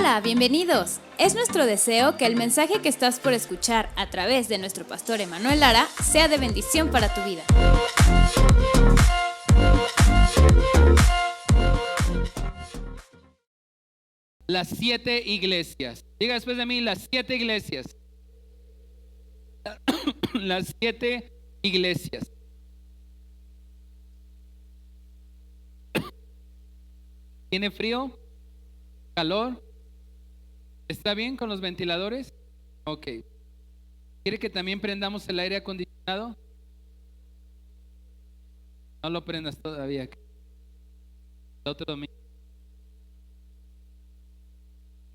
Hola, bienvenidos. Es nuestro deseo que el mensaje que estás por escuchar a través de nuestro pastor Emanuel Lara sea de bendición para tu vida. Las 7 iglesias. Diga después de mí, las 7 iglesias. Las 7 iglesias. ¿Tiene frío? ¿Calor? ¿Está bien con los ventiladores? Ok. ¿Quiere que también prendamos el aire acondicionado? No lo prendas todavía. El otro domingo.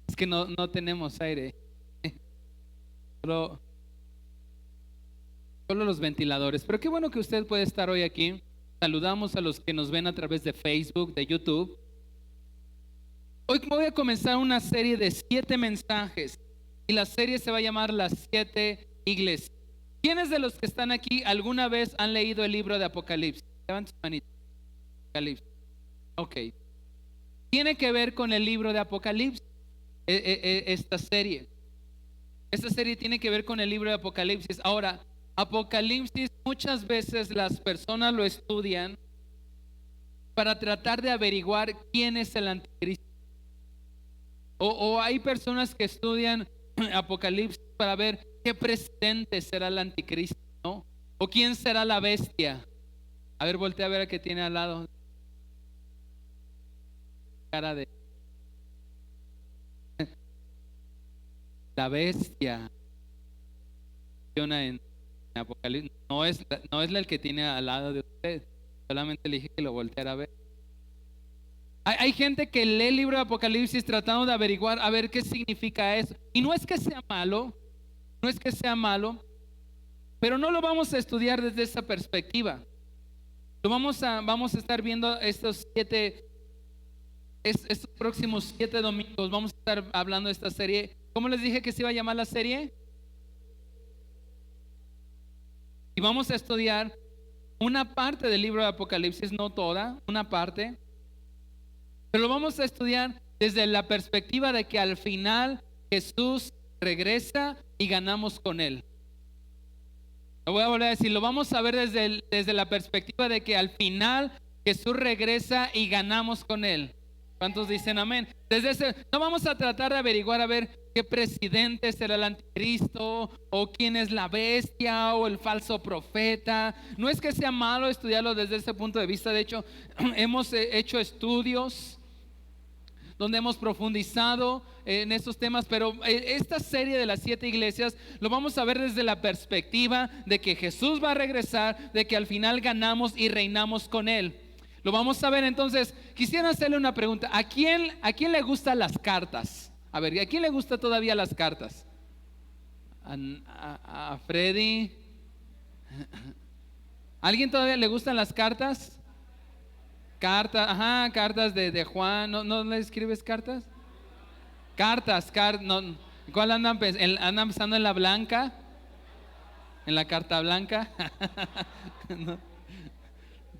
Es que no tenemos aire. Solo los ventiladores. Pero qué bueno que usted puede estar hoy aquí. Saludamos a los que nos ven a través de Facebook, de YouTube. Hoy voy a comenzar una serie de 7 mensajes y la serie se va a llamar Las 7 iglesias. ¿Quiénes de los que están aquí alguna vez han leído el libro de Apocalipsis? Levanten su manita. Apocalipsis. Ok. Tiene que ver con el libro de Apocalipsis. Esta serie tiene que ver con el libro de Apocalipsis. Ahora, Apocalipsis muchas veces las personas lo estudian para tratar de averiguar quién es el anticristo. O hay personas que estudian Apocalipsis para ver qué presidente será el anticristo, ¿no? O quién será la bestia. A ver, voltea a ver a que tiene al lado. Cara de la bestia. En Apocalipsis no es el que tiene al lado de usted. Solamente le dije que lo volteara a ver. Hay gente que lee el libro de Apocalipsis tratando de averiguar a ver qué significa eso. Y no es que sea malo, pero no lo vamos a estudiar desde esa perspectiva. Vamos a estar viendo estos próximos 7 domingos. Vamos a estar hablando de esta serie. ¿Cómo les dije que se iba a llamar la serie? Y vamos a estudiar una parte del libro de Apocalipsis, no toda, una parte. Pero lo vamos a estudiar desde la perspectiva de que al final Jesús regresa y ganamos con Él. Lo voy a volver a decir, lo vamos a ver desde la perspectiva de que al final Jesús regresa y ganamos con Él. ¿Cuántos dicen amén? No vamos a tratar de averiguar a ver qué presidente será el anticristo o quién es la bestia o el falso profeta. No es que sea malo estudiarlo desde ese punto de vista. De hecho, hemos hecho estudios donde hemos profundizado en estos temas, pero esta serie de las 7 iglesias lo vamos a ver desde la perspectiva de que Jesús va a regresar, de que al final ganamos y reinamos con Él. Lo vamos a ver. Entonces, quisiera hacerle una pregunta. ¿A quién le gustan las cartas? A ver, ¿a quién le gusta todavía las cartas? A Freddy. ¿Alguien todavía le gustan las cartas? Cartas de Juan. ¿No le escribes cartas? No. ¿Cuál andan pensando en la blanca? ¿En la carta blanca? No.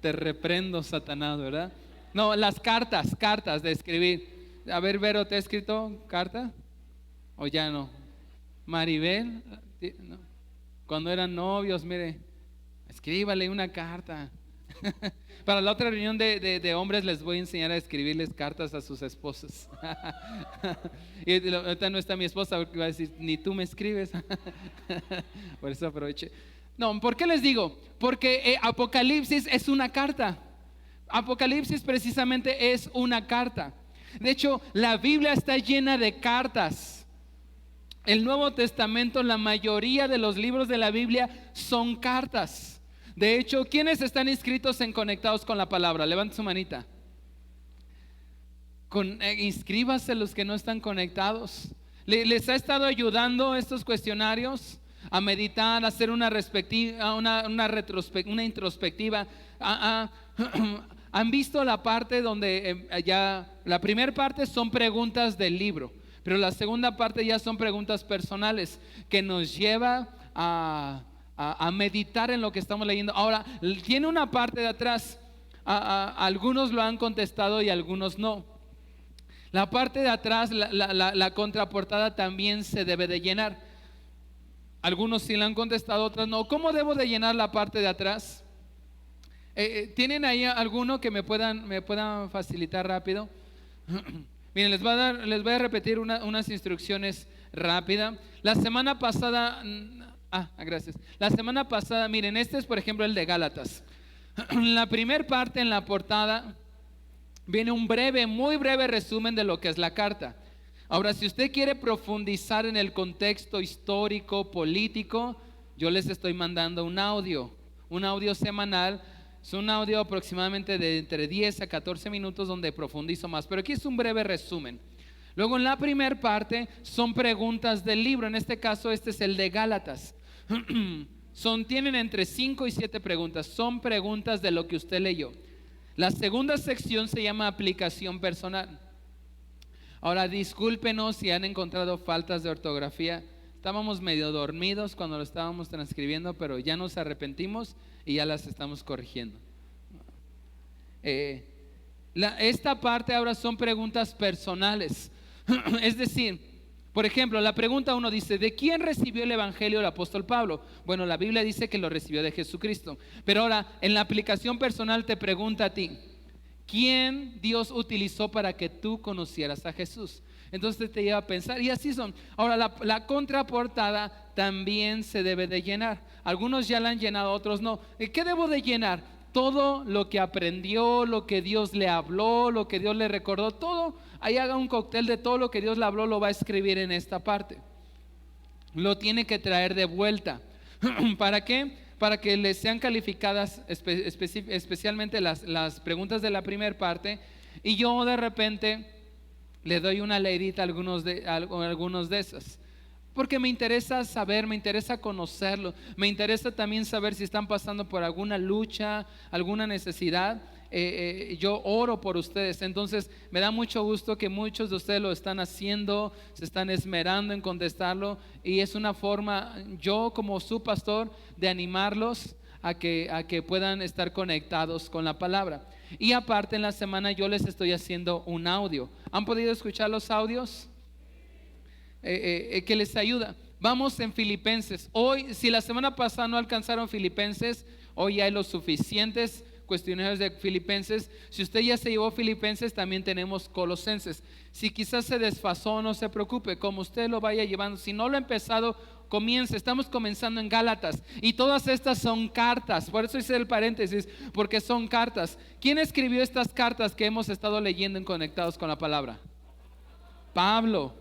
Te reprendo, Satanás, ¿verdad? No, las cartas de escribir. A ver, Vero, ¿te ha escrito carta? ¿O ya no? Maribel, ¿no? Cuando eran novios, mire, escríbale una carta. Para la otra reunión de hombres les voy a enseñar a escribirles cartas a sus esposas. Y ahorita no está mi esposa porque va a decir, ni tú me escribes. Por eso aproveché. No, ¿por qué les digo? Porque Apocalipsis es una carta. Apocalipsis precisamente es una carta. De hecho, la Biblia está llena de cartas. El Nuevo Testamento, la mayoría de los libros de la Biblia son cartas. De hecho, ¿quiénes están inscritos en Conectados con la Palabra? Levante su manita. Inscríbase los que no están conectados. ¿Les ha estado ayudando estos cuestionarios a meditar, a hacer una introspectiva? ¿Han visto la parte donde la primera parte son preguntas del libro, pero la segunda parte ya son preguntas personales que nos lleva a meditar en lo que estamos leyendo? Ahora, tiene una parte de atrás, algunos lo han contestado y algunos no. La parte de atrás, la contraportada también se debe de llenar. Algunos sí la han contestado, otros no. ¿Cómo debo de llenar la parte de atrás? ¿Tienen ahí alguno que me puedan facilitar rápido? Miren, les voy a repetir unas instrucciones rápidas. La semana pasada, gracias. La semana pasada, miren, este es por ejemplo el de Gálatas. La primera parte en la portada viene un muy breve resumen de lo que es la carta. Ahora, si usted quiere profundizar en el contexto histórico, político, yo les estoy mandando un audio semanal. Es un audio aproximadamente de entre 10 a 14 minutos donde profundizo más, pero aquí es un breve resumen. Luego en la primera parte son preguntas del libro, en este caso este es el de Gálatas. Tienen entre 5 y 7 preguntas, son preguntas de lo que usted leyó. La segunda sección se llama aplicación personal. Ahora discúlpenos si han encontrado faltas de ortografía. Estábamos medio dormidos cuando lo estábamos transcribiendo, pero ya nos arrepentimos y ya las estamos corrigiendo. Esta parte ahora son preguntas personales. Es decir, por ejemplo, la pregunta 1 dice: ¿de quién recibió el evangelio el apóstol Pablo? Bueno, la Biblia dice que lo recibió de Jesucristo. Pero ahora en la aplicación personal te pregunta a ti: ¿quién Dios utilizó para que tú conocieras a Jesús? Entonces te lleva a pensar, y así son. Ahora la contraportada también se debe de llenar. Algunos ya la han llenado, otros no. ¿Qué debo de llenar? Todo lo que aprendió, lo que Dios le habló, lo que Dios le recordó, todo. Ahí haga un cóctel de todo lo que Dios le habló, lo va a escribir en esta parte. Lo tiene que traer de vuelta. ¿Para qué? Para que les sean calificadas especialmente las preguntas de la primera parte. Y yo de repente le doy una leidita a algunos de esas, porque me interesa saber, me interesa conocerlo, me interesa también saber si están pasando por alguna lucha, alguna necesidad. Yo oro por ustedes, entonces me da mucho gusto que muchos de ustedes lo están haciendo, se están esmerando en contestarlo, y es una forma, yo como su pastor, de animarlos a que puedan estar conectados con la palabra. Y aparte en la semana yo les estoy haciendo un audio. ¿Han podido escuchar los audios? Que les ayuda. Vamos en Filipenses. Hoy, si la semana pasada no alcanzaron Filipenses, hoy hay los suficientes cuestionarios de Filipenses. Si usted ya se llevó Filipenses, también tenemos Colosenses. Si quizás se desfasó, no se preocupe, como usted lo vaya llevando. Si no lo ha empezado, comience. Estamos comenzando en Gálatas y todas estas son cartas. Por eso hice el paréntesis, porque son cartas. ¿Quién escribió estas cartas que hemos estado leyendo en Conectados con la Palabra? Pablo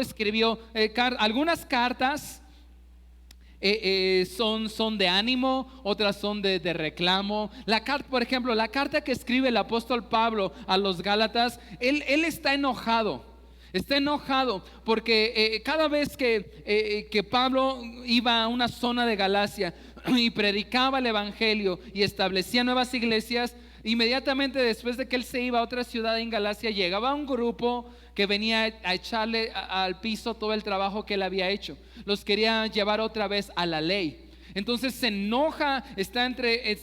escribió algunas cartas. Son de ánimo, otras son de reclamo. Por ejemplo, la carta que escribe el apóstol Pablo a los Gálatas, él está enojado. Está enojado porque cada vez que Pablo iba a una zona de Galacia y predicaba el evangelio y establecía nuevas iglesias, inmediatamente después de que él se iba a otra ciudad en Galacia, llegaba un grupo que venía a echarle al piso todo el trabajo que él había hecho. Los quería llevar otra vez a la ley. Entonces se enoja, está entre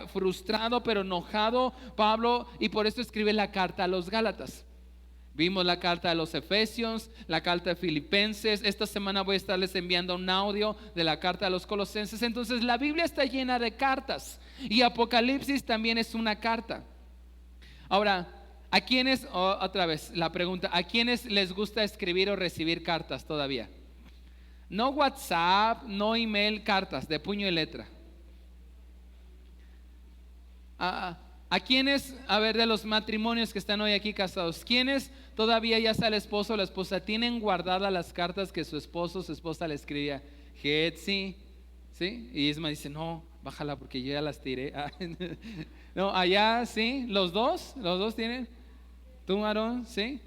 frustrado pero enojado Pablo, y por eso escribe la carta a los Gálatas. Vimos la carta de los Efesios, la carta de Filipenses. Esta semana voy a estarles enviando un audio de la carta de los Colosenses. Entonces la Biblia está llena de cartas, y Apocalipsis también es una carta. Ahora, ¿a quiénes, otra vez la pregunta, a quiénes les gusta escribir o recibir cartas todavía? No WhatsApp, no email, cartas de puño y letra. ¿A quiénes, a ver, de los matrimonios que están hoy aquí casados, quiénes todavía, ya sea el esposo o la esposa, tienen guardadas las cartas que su esposo o su esposa le escribía? Getsi, ¿sí? Y Isma dice: no, bájala porque yo ya las tiré. No, allá, ¿sí? ¿Los dos tienen? ¿Tú, Aarón? ¿Sí?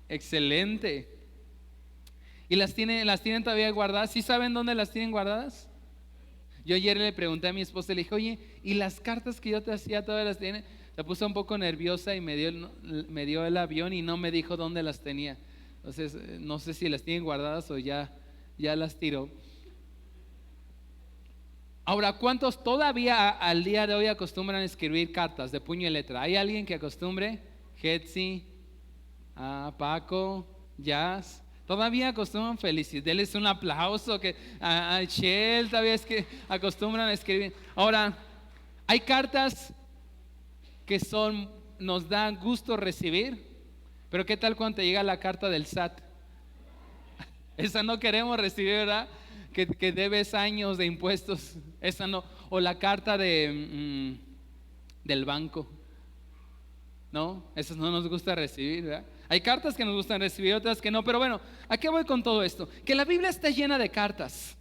Excelente. ¿Y las tienen todavía guardadas? ¿Sí saben dónde las tienen guardadas? Yo ayer le pregunté a mi esposa, le dije: oye, ¿y las cartas que yo te hacía todavía las tiene? Se puso un poco nerviosa y me dio el avión y no me dijo dónde las tenía. Entonces no sé si las tienen guardadas o ya las tiró. Ahora, ¿cuántos todavía al día de hoy acostumbran a escribir cartas de puño y letra? ¿Hay alguien que acostumbre? Getsi, a Paco, Jazz. Todavía acostumbran felicidades. Denles un aplauso que a Shell todavía es que acostumbran a escribir. Ahora, hay cartas que nos dan gusto recibir, pero ¿qué tal cuando te llega la carta del SAT? Esa no queremos recibir, ¿verdad? Que debes años de impuestos. Esa no. O la carta del banco. No, esas no nos gusta recibir, ¿verdad? Hay cartas que nos gustan recibir, otras que no. Pero bueno, ¿a qué voy con todo esto? Que la Biblia está llena de cartas.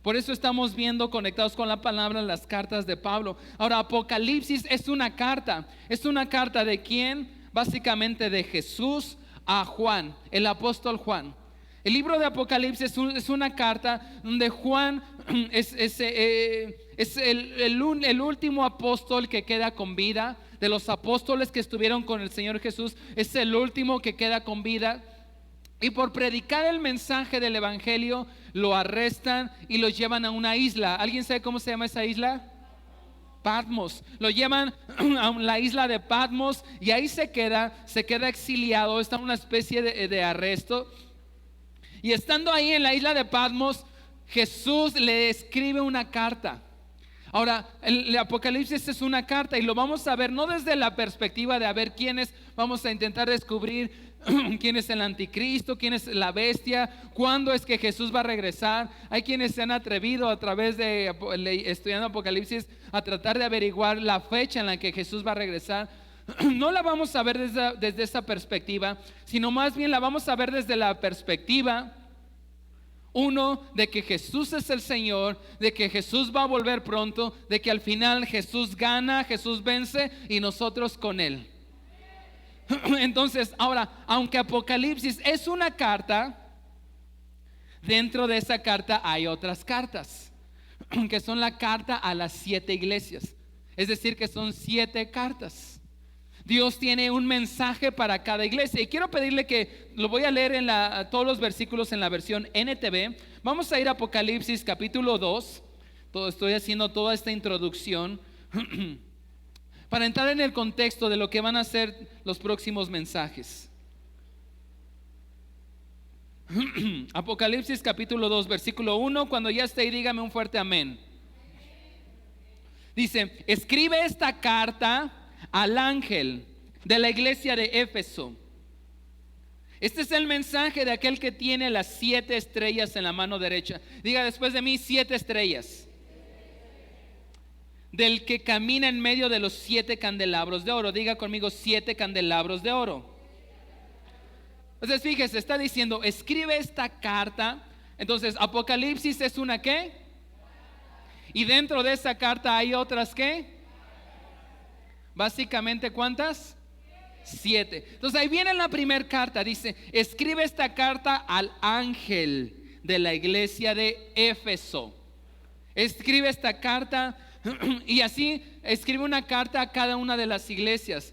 Por eso estamos viendo, conectados con la palabra, las cartas de Pablo. Ahora, Apocalipsis es una carta. ¿Es una carta de quién? Básicamente de Jesús a Juan, el apóstol Juan. El libro de Apocalipsis es una carta donde Juan es el último apóstol que queda con vida. De los apóstoles que estuvieron con el Señor Jesús, es el último que queda con vida. Y por predicar el mensaje del evangelio, lo arrestan y lo llevan a una isla. ¿Alguien sabe cómo se llama esa isla? Patmos. Lo llevan a la isla de Patmos y ahí se queda exiliado. Está en una especie de arresto. Y estando ahí en la isla de Patmos, Jesús le escribe una carta. Ahora, el Apocalipsis es una carta y lo vamos a ver no desde la perspectiva de a ver quiénes, vamos a intentar descubrir quién es el anticristo, quién es la bestia, cuándo es que Jesús va a regresar. Hay quienes se han atrevido a través de estudiando Apocalipsis a tratar de averiguar la fecha en la que Jesús va a regresar. No la vamos a ver desde esa perspectiva, sino más bien la vamos a ver desde la perspectiva de que Jesús es el Señor, de que Jesús va a volver pronto, de que al final Jesús gana, Jesús vence y nosotros con Él. Entonces, ahora, aunque Apocalipsis es una carta, dentro de esa carta hay otras cartas, que son la carta a las 7 iglesias. Es decir, que son 7 cartas. Dios tiene un mensaje para cada iglesia. Y quiero pedirle que lo voy a leer todos los versículos en la versión NTV. Vamos a ir a Apocalipsis capítulo 2. Estoy haciendo toda esta introducción para entrar en el contexto de lo que van a ser los próximos mensajes. Apocalipsis capítulo 2 versículo 1. Cuando ya esté ahí, dígame un fuerte amén. Dice: escribe esta carta al ángel de la iglesia de Éfeso. Este es el mensaje de aquel que tiene las 7 estrellas en la mano derecha. Diga después de mí: 7 estrellas. Del que camina en medio de los 7 candelabros de oro. Diga conmigo: 7 candelabros de oro. Entonces fíjese, está diciendo: escribe esta carta. Entonces Apocalipsis es una ¿qué? Y dentro de esa carta hay otras ¿qué? Básicamente, ¿cuántas? 7. Entonces ahí viene la primera carta. Dice: escribe esta carta al ángel de la iglesia de Éfeso. Escribe esta carta. Y así escribe una carta a cada una de las iglesias.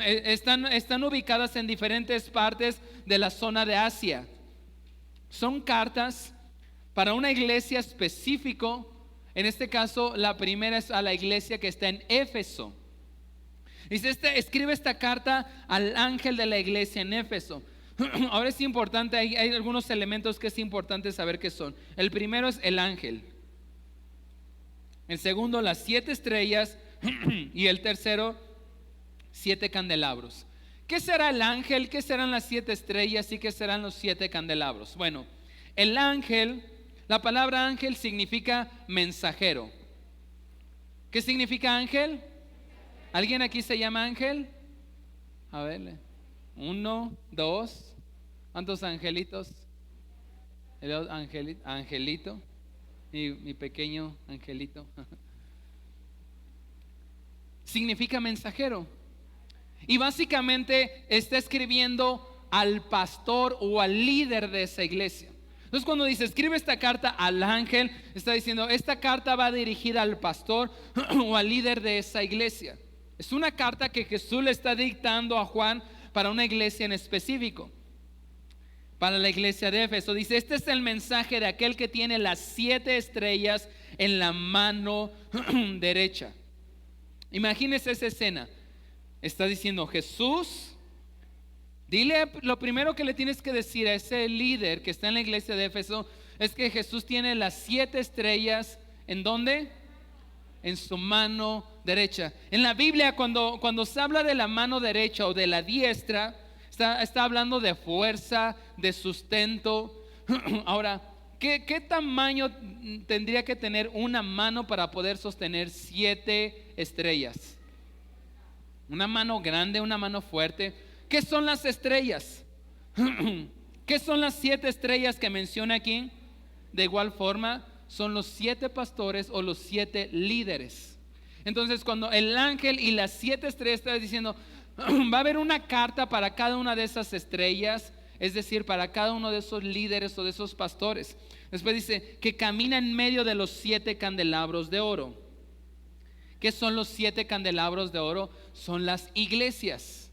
Están ubicadas en diferentes partes de la zona de Asia. Son cartas para una iglesia específico. En este caso, la primera es a la iglesia que está en Éfeso. Dice: escribe esta carta al ángel de la iglesia en Éfeso. Ahora es importante, hay algunos elementos que es importante saber qué son. El primero es el ángel. El segundo, las 7 estrellas. Y el tercero, 7 candelabros. ¿Qué será el ángel? ¿Qué serán las 7 estrellas? ¿Y qué serán los 7 candelabros? Bueno, el ángel, la palabra ángel significa mensajero. ¿Qué significa ángel? ¿Alguien aquí se llama ángel? A ver, 1, 2. ¿Cuántos angelitos? El angelito. Mi pequeño angelito. Significa mensajero. Y básicamente está escribiendo al pastor o al líder de esa iglesia. Entonces cuando dice escribe esta carta al ángel, está diciendo esta carta va dirigida al pastor o al líder de esa iglesia. Es una carta que Jesús le está dictando a Juan para una iglesia en específico. Para la iglesia de Éfeso. Dice: este es el mensaje de aquel que tiene las 7 estrellas en la mano derecha. Imagínese esa escena. está diciendo: Jesús, dile, lo primero que le tienes que decir a ese líder que está en la iglesia de Éfeso es que Jesús tiene las 7 estrellas. ¿En dónde? En su mano derecha. En la Biblia, cuando se habla de la mano derecha o de la diestra, está hablando de fuerza, de sustento. Ahora, ¿qué tamaño tendría que tener una mano para poder sostener 7 estrellas? Una mano grande, una mano fuerte. ¿Qué son las estrellas? ¿Qué son las 7 estrellas que menciona aquí? De igual forma, son los 7 pastores o los 7 líderes. Entonces, cuando el ángel y las 7 estrellas está diciendo, va a haber una carta para cada una de esas estrellas, es decir, para cada uno de esos líderes o de esos pastores. Después dice que camina en medio de los 7 candelabros de oro. ¿Qué son los 7 candelabros de oro? Son las iglesias.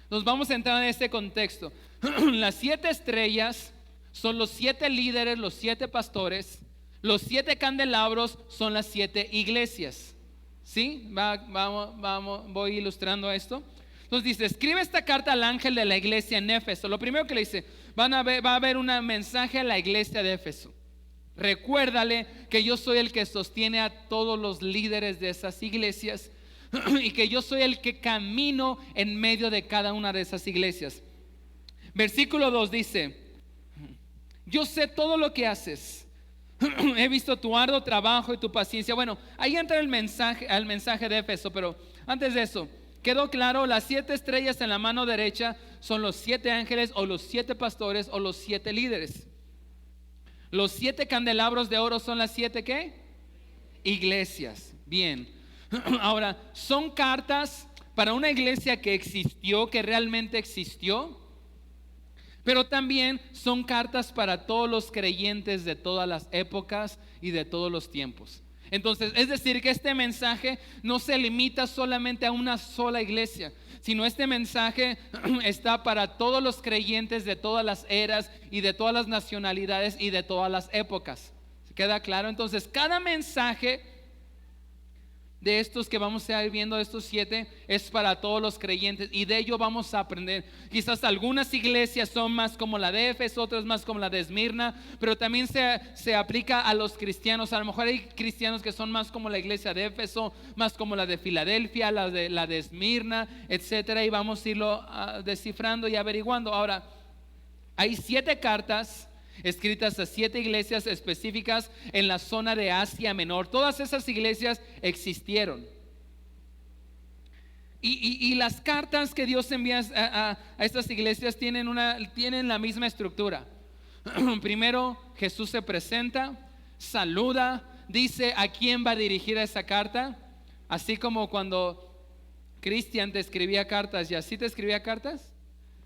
Nos vamos a entrar en este contexto. Las 7 estrellas son los 7 líderes, los 7 pastores. Los 7 candelabros son las 7 iglesias. ¿Sí? Voy ilustrando esto. Entonces dice: escribe esta carta al ángel de la iglesia en Éfeso. Lo primero que le dice, va a haber un mensaje a la iglesia de Éfeso. Recuérdale que yo soy el que sostiene a todos los líderes de esas iglesias y que yo soy el que camino en medio de cada una de esas iglesias. Versículo 2 dice: yo sé todo lo que haces. He visto tu arduo trabajo y tu paciencia. Bueno, ahí entra el mensaje, al mensaje de Éfeso, pero antes de eso, quedó claro, las 7 estrellas en la mano derecha son los 7 ángeles o los 7 pastores o los 7 líderes. Los 7 candelabros de oro son las 7 ¿qué? Iglesias. Bien. Ahora, son cartas para una iglesia que existió, que realmente existió, pero también son cartas para todos los creyentes de todas las épocas y de todos los tiempos. Entonces, es decir, que este mensaje no se limita solamente a una sola iglesia, sino este mensaje está para todos los creyentes de todas las eras y de todas las nacionalidades y de todas las épocas. ¿Se queda claro? Entonces, cada mensaje de estos que vamos a ir viendo, estos 7, es para todos los creyentes, y de ello vamos a aprender. Quizás algunas iglesias son más como la de Éfeso, otras más como la de Esmirna, pero también se aplica a los cristianos. A lo mejor hay cristianos que son más como la iglesia de Éfeso, más como la de Filadelfia, la de Esmirna, etcétera, y vamos a irlo descifrando y averiguando. Ahora, hay 7 cartas escritas a 7 iglesias específicas en la zona de Asia Menor. Todas esas iglesias existieron. Y las cartas que Dios envía a estas iglesias tienen la misma estructura. Primero, Jesús se presenta, saluda, dice a quién va dirigida esa carta. Así como cuando Cristian te escribía cartas, ¿y así te escribía cartas?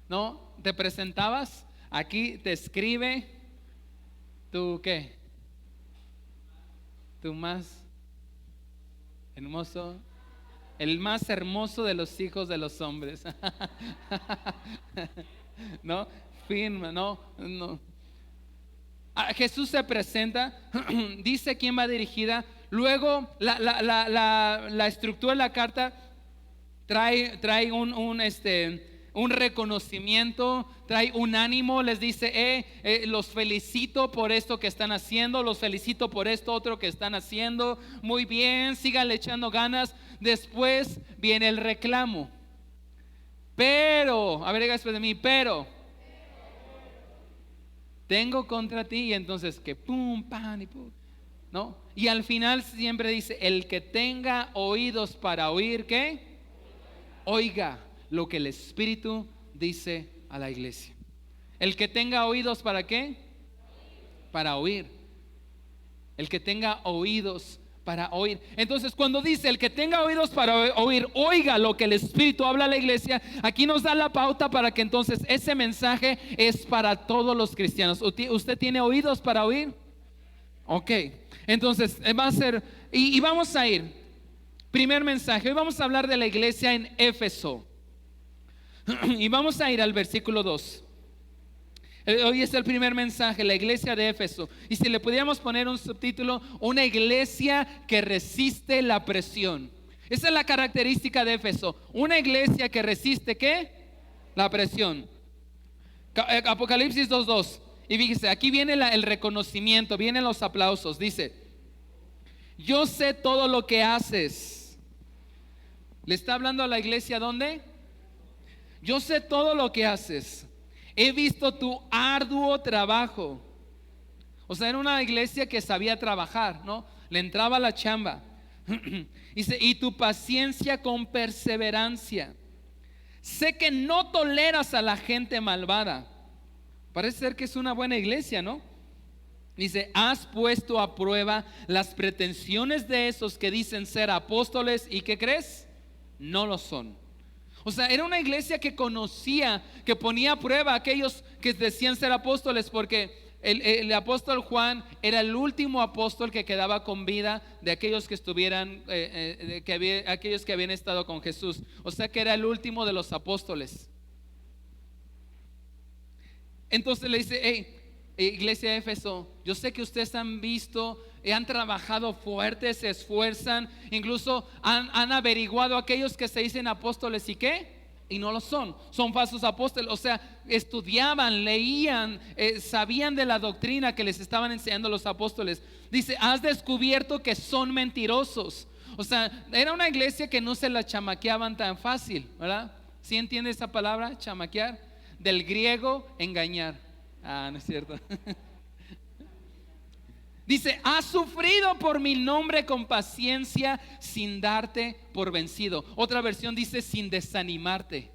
¿No? Te presentabas, aquí te escribe tu ¿qué? Tu más hermoso, el más hermoso de los hijos de los hombres. ¿No? Firma, no. Jesús se presenta, dice quién va dirigida. Luego la estructura de la carta trae un reconocimiento, trae un ánimo, les dice, los felicito por esto que están haciendo, los felicito por esto otro que están haciendo, muy bien, síganle echando ganas. Después viene el reclamo. Pero, a ver, después de mí, pero tengo contra ti, y entonces que pum, pan y pum, ¿no? Y al final siempre dice, el que tenga oídos para oír, ¿qué? Oiga lo que el Espíritu dice a la iglesia. El que tenga oídos, ¿para qué? Para oír. El que tenga oídos para oír. Entonces, cuando dice el que tenga oídos para oír, oiga lo que el Espíritu habla a la iglesia, aquí nos da la pauta para que entonces ese mensaje es para todos los cristianos. ¿Usted tiene oídos para oír? Ok, entonces va a ser, y vamos a ir. Primer mensaje, hoy vamos a hablar de la iglesia en Éfeso. Y vamos a ir al versículo 2. Hoy es el primer mensaje, la iglesia de Éfeso. Y si le pudiéramos poner un subtítulo, una iglesia que resiste la presión. Esa es la característica de Éfeso. Una iglesia que resiste, ¿qué? La presión. Apocalipsis 2:2. Y fíjese, aquí viene el reconocimiento, vienen los aplausos. Dice: yo sé todo lo que haces. Le está hablando a la iglesia, ¿dónde? Yo sé todo lo que haces. He visto tu arduo trabajo. O sea, era una iglesia que sabía trabajar, ¿no? Le entraba la chamba. Dice: y tu paciencia con perseverancia. Sé que no toleras a la gente malvada. Parece ser que es una buena iglesia, ¿no? Dice: has puesto a prueba las pretensiones de esos que dicen ser apóstoles y ¿qué crees? No lo son. O sea, era una iglesia que conocía, que ponía a prueba a aquellos que decían ser apóstoles, porque el apóstol Juan era el último apóstol que quedaba con vida de aquellos que estuvieran, aquellos que habían estado con Jesús. O sea que era el último de los apóstoles. Entonces le dice: hey, iglesia de Éfeso, yo sé que ustedes han visto, han trabajado fuerte, se esfuerzan, incluso han averiguado a aquellos que se dicen apóstoles y qué, y no lo son falsos apóstoles. O sea, estudiaban, leían, sabían de la doctrina que les estaban enseñando los apóstoles. Dice: has descubierto que son mentirosos. O sea, era una iglesia que no se la chamaqueaban tan fácil, ¿verdad? ¿Sí entiende esa palabra, chamaquear? Del griego, engañar. No es cierto. Dice: has sufrido por mi nombre con paciencia sin darte por vencido. Otra versión dice: sin desanimarte.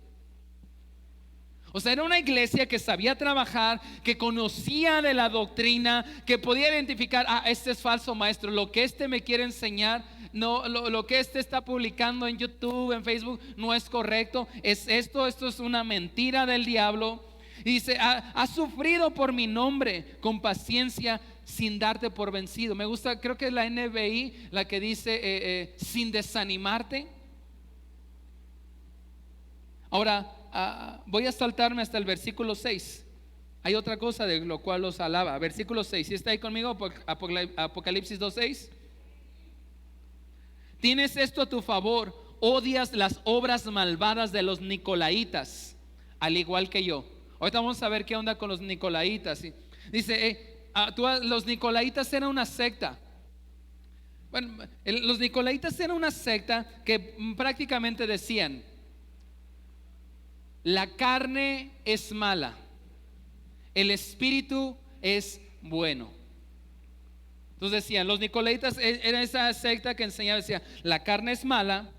O sea, era una iglesia que sabía trabajar, que conocía de la doctrina, que podía identificar: este es falso maestro, lo que este me quiere enseñar, no, lo que este está publicando en YouTube, en Facebook, no es correcto, es esto es una mentira del diablo. Y dice: has sufrido por mi nombre con paciencia sin darte por vencido. Me gusta, creo que es la NBI la que dice sin desanimarte. Ahora voy a saltarme hasta el versículo 6. Hay otra cosa de lo cual los alaba. Versículo 6, ¿sí está ahí conmigo? Apocalipsis 2:6. Tienes esto a tu favor: odias las obras malvadas de los nicolaítas, al igual que yo. Ahorita vamos a ver qué onda con los nicolaítas, ¿sí? Dice: los nicolaítas eran una secta. Bueno, los nicolaítas eran una secta que prácticamente decían: la carne es mala, el espíritu es bueno. Entonces decían, los nicolaítas era esa secta que enseñaba, decía: la carne es mala,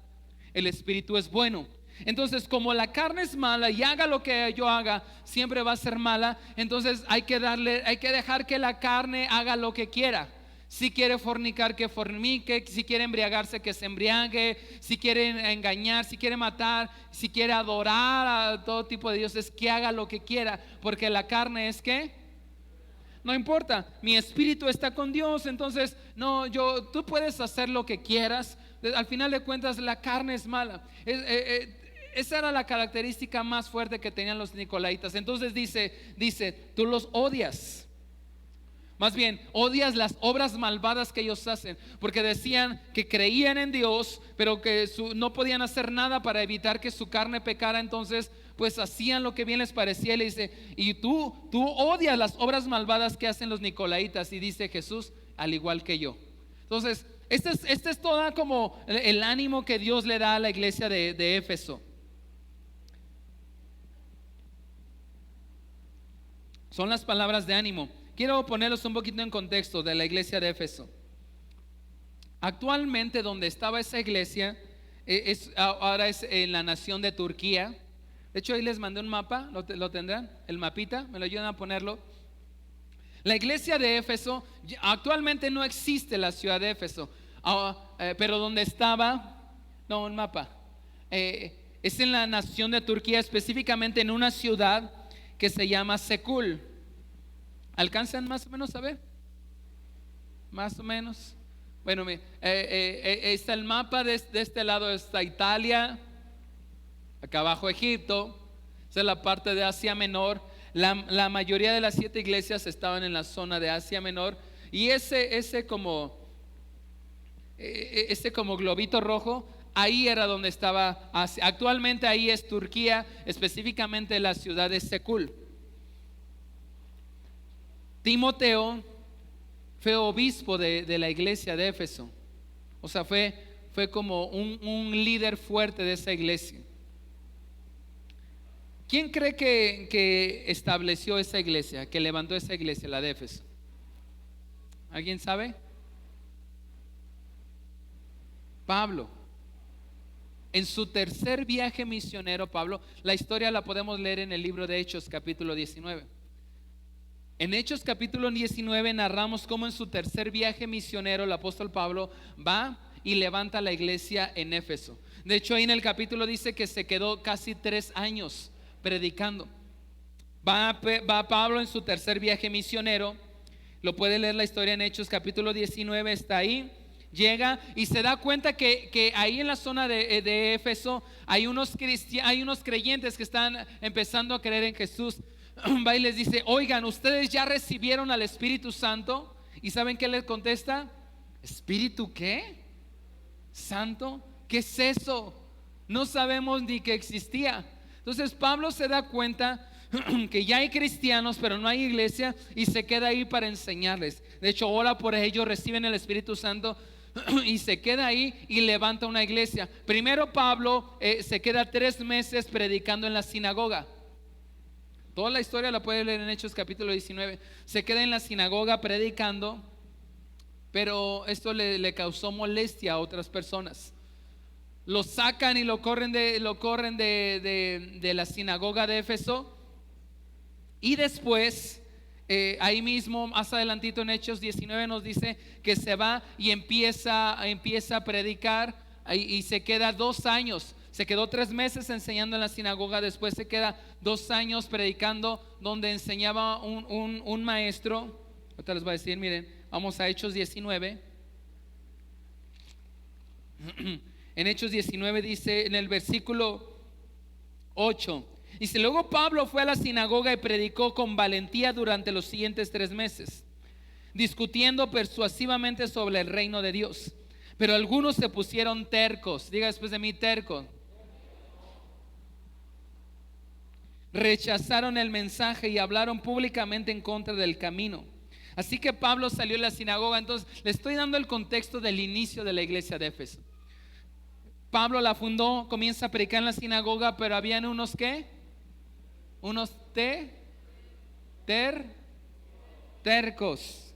el espíritu es bueno. Entonces, como la carne es mala y haga lo que yo haga, siempre va a ser mala. Entonces hay que dejar que la carne haga lo que quiera. Si quiere fornicar, que fornique. Si quiere embriagarse, que se embriague. Si quiere engañar, si quiere matar, si quiere adorar a todo tipo de dioses, que haga lo que quiera, porque la carne es ¿qué? No importa, mi espíritu está con Dios. Entonces tú puedes hacer lo que quieras. Al final de cuentas, la carne es mala. Esa era la característica más fuerte que tenían los nicolaítas. Entonces dice: tú los odias. Más bien, odias las obras malvadas que ellos hacen, porque decían que creían en Dios, pero que no podían hacer nada para evitar que su carne pecara. Entonces pues hacían lo que bien les parecía. Y le dice: y tú odias las obras malvadas que hacen los nicolaítas. Y dice Jesús: al igual que yo. Entonces este es todo como el ánimo que Dios le da a la iglesia de Éfeso. Son las palabras de ánimo. Quiero ponerlos un poquito en contexto de la iglesia de Éfeso. Actualmente donde estaba esa iglesia ahora es en la nación de Turquía. De hecho, ahí les mandé un mapa, ¿lo tendrán? El mapita, me lo ayudan a ponerlo. La iglesia de Éfeso, actualmente no existe la ciudad de Éfeso, pero donde estaba, no, un mapa, es en la nación de Turquía, específicamente en una ciudad que se llama Sekul. ¿Alcanzan más o menos a ver? Más o menos. Bueno, está el mapa de este lado está Italia, acá abajo Egipto, esa es la parte de Asia Menor. La mayoría de las 7 iglesias estaban en la zona de Asia Menor. Y ese como globito rojo, ahí era donde estaba Asia. Actualmente ahí es Turquía, específicamente la ciudad de Sekul. Timoteo fue obispo de la iglesia de Éfeso. O sea, fue como un líder fuerte de esa iglesia. ¿Quién cree que estableció esa iglesia, que levantó esa iglesia, la de Éfeso? ¿Alguien sabe? Pablo. En su tercer viaje misionero, Pablo, la historia la podemos leer en el libro de Hechos, capítulo 19. En Hechos capítulo 19 narramos cómo en su tercer viaje misionero el apóstol Pablo va y levanta la iglesia en Éfeso. De hecho, ahí en el capítulo dice que se quedó casi 3 años predicando. Va Pablo en su tercer viaje misionero. Lo puede leer la historia en Hechos capítulo 19, está ahí. Llega y se da cuenta que ahí en la zona de Éfeso hay unos creyentes que están empezando a creer en Jesús. Va y les dice: oigan, ¿ustedes ya recibieron al Espíritu Santo? ¿Y saben qué les contesta? ¿Espíritu qué? ¿Santo? ¿Qué es eso? No sabemos ni que existía. Entonces Pablo se da cuenta que ya hay cristianos pero no hay iglesia, y se queda ahí para enseñarles. De hecho, ora por ellos, reciben el Espíritu Santo y se queda ahí y levanta una iglesia. Primero Pablo se queda 3 meses predicando en la sinagoga. Toda la historia la puede leer en Hechos capítulo 19. Se queda en la sinagoga predicando, pero esto le causó molestia a otras personas. Lo sacan y lo corren de la sinagoga de Éfeso. Y después, ahí mismo, más adelantito en Hechos 19 nos dice que se va y empieza a predicar, y se queda 2 años. Se quedó 3 meses enseñando en la sinagoga. Después se queda 2 años predicando, donde enseñaba un maestro. Ahorita les voy a decir, miren, vamos a Hechos 19. En Hechos 19 dice en el versículo 8: dice: luego Pablo fue a la sinagoga y predicó con valentía durante los siguientes 3 meses, discutiendo persuasivamente sobre el reino de Dios. Pero algunos se pusieron tercos. Diga después de mí: tercos. Rechazaron el mensaje y hablaron públicamente en contra del camino. Así que Pablo salió de la sinagoga. Entonces le estoy dando el contexto del inicio de la iglesia de Éfeso. Pablo la fundó, comienza a predicar en la sinagoga, pero habían unos ¿qué? Unos tercos,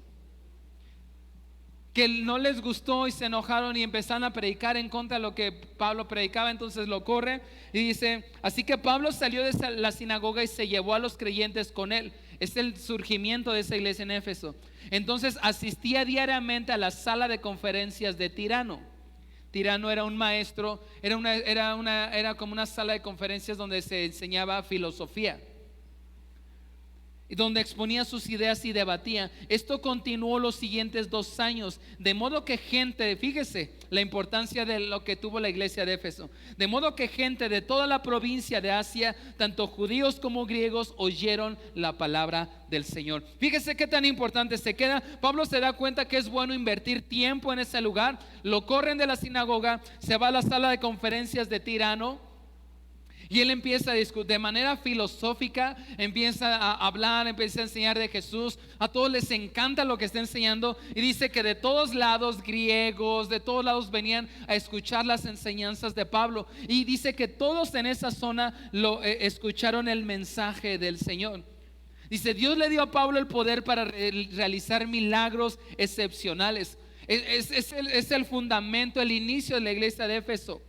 que no les gustó y se enojaron y empezaron a predicar en contra de lo que Pablo predicaba. Entonces lo corre y dice: así que Pablo salió de la sinagoga y se llevó a los creyentes con él. Es el surgimiento de esa iglesia en Éfeso. Entonces asistía diariamente a la sala de conferencias de Tirano. Tirano era un maestro, era como una sala de conferencias donde se enseñaba filosofía, y donde exponía sus ideas y debatía. Esto continuó los siguientes 2 años, de modo que gente, fíjese la importancia de lo que tuvo la iglesia de Éfeso, de modo que gente de toda la provincia de Asia, tanto judíos como griegos, oyeron la palabra del Señor. Fíjese qué tan importante se queda. Pablo se da cuenta que es bueno invertir tiempo en ese lugar. Lo corren de la sinagoga, se va a la sala de conferencias de Tirano, y él empieza a discutir de manera filosófica, empieza a hablar, empieza a enseñar de Jesús. A todos les encanta lo que está enseñando, y dice que de todos lados, griegos, de todos lados venían a escuchar las enseñanzas de Pablo. Y dice que todos en esa zona escucharon el mensaje del Señor. Dice: Dios le dio a Pablo el poder para realizar milagros excepcionales. Es el fundamento, el inicio de la iglesia de Éfeso.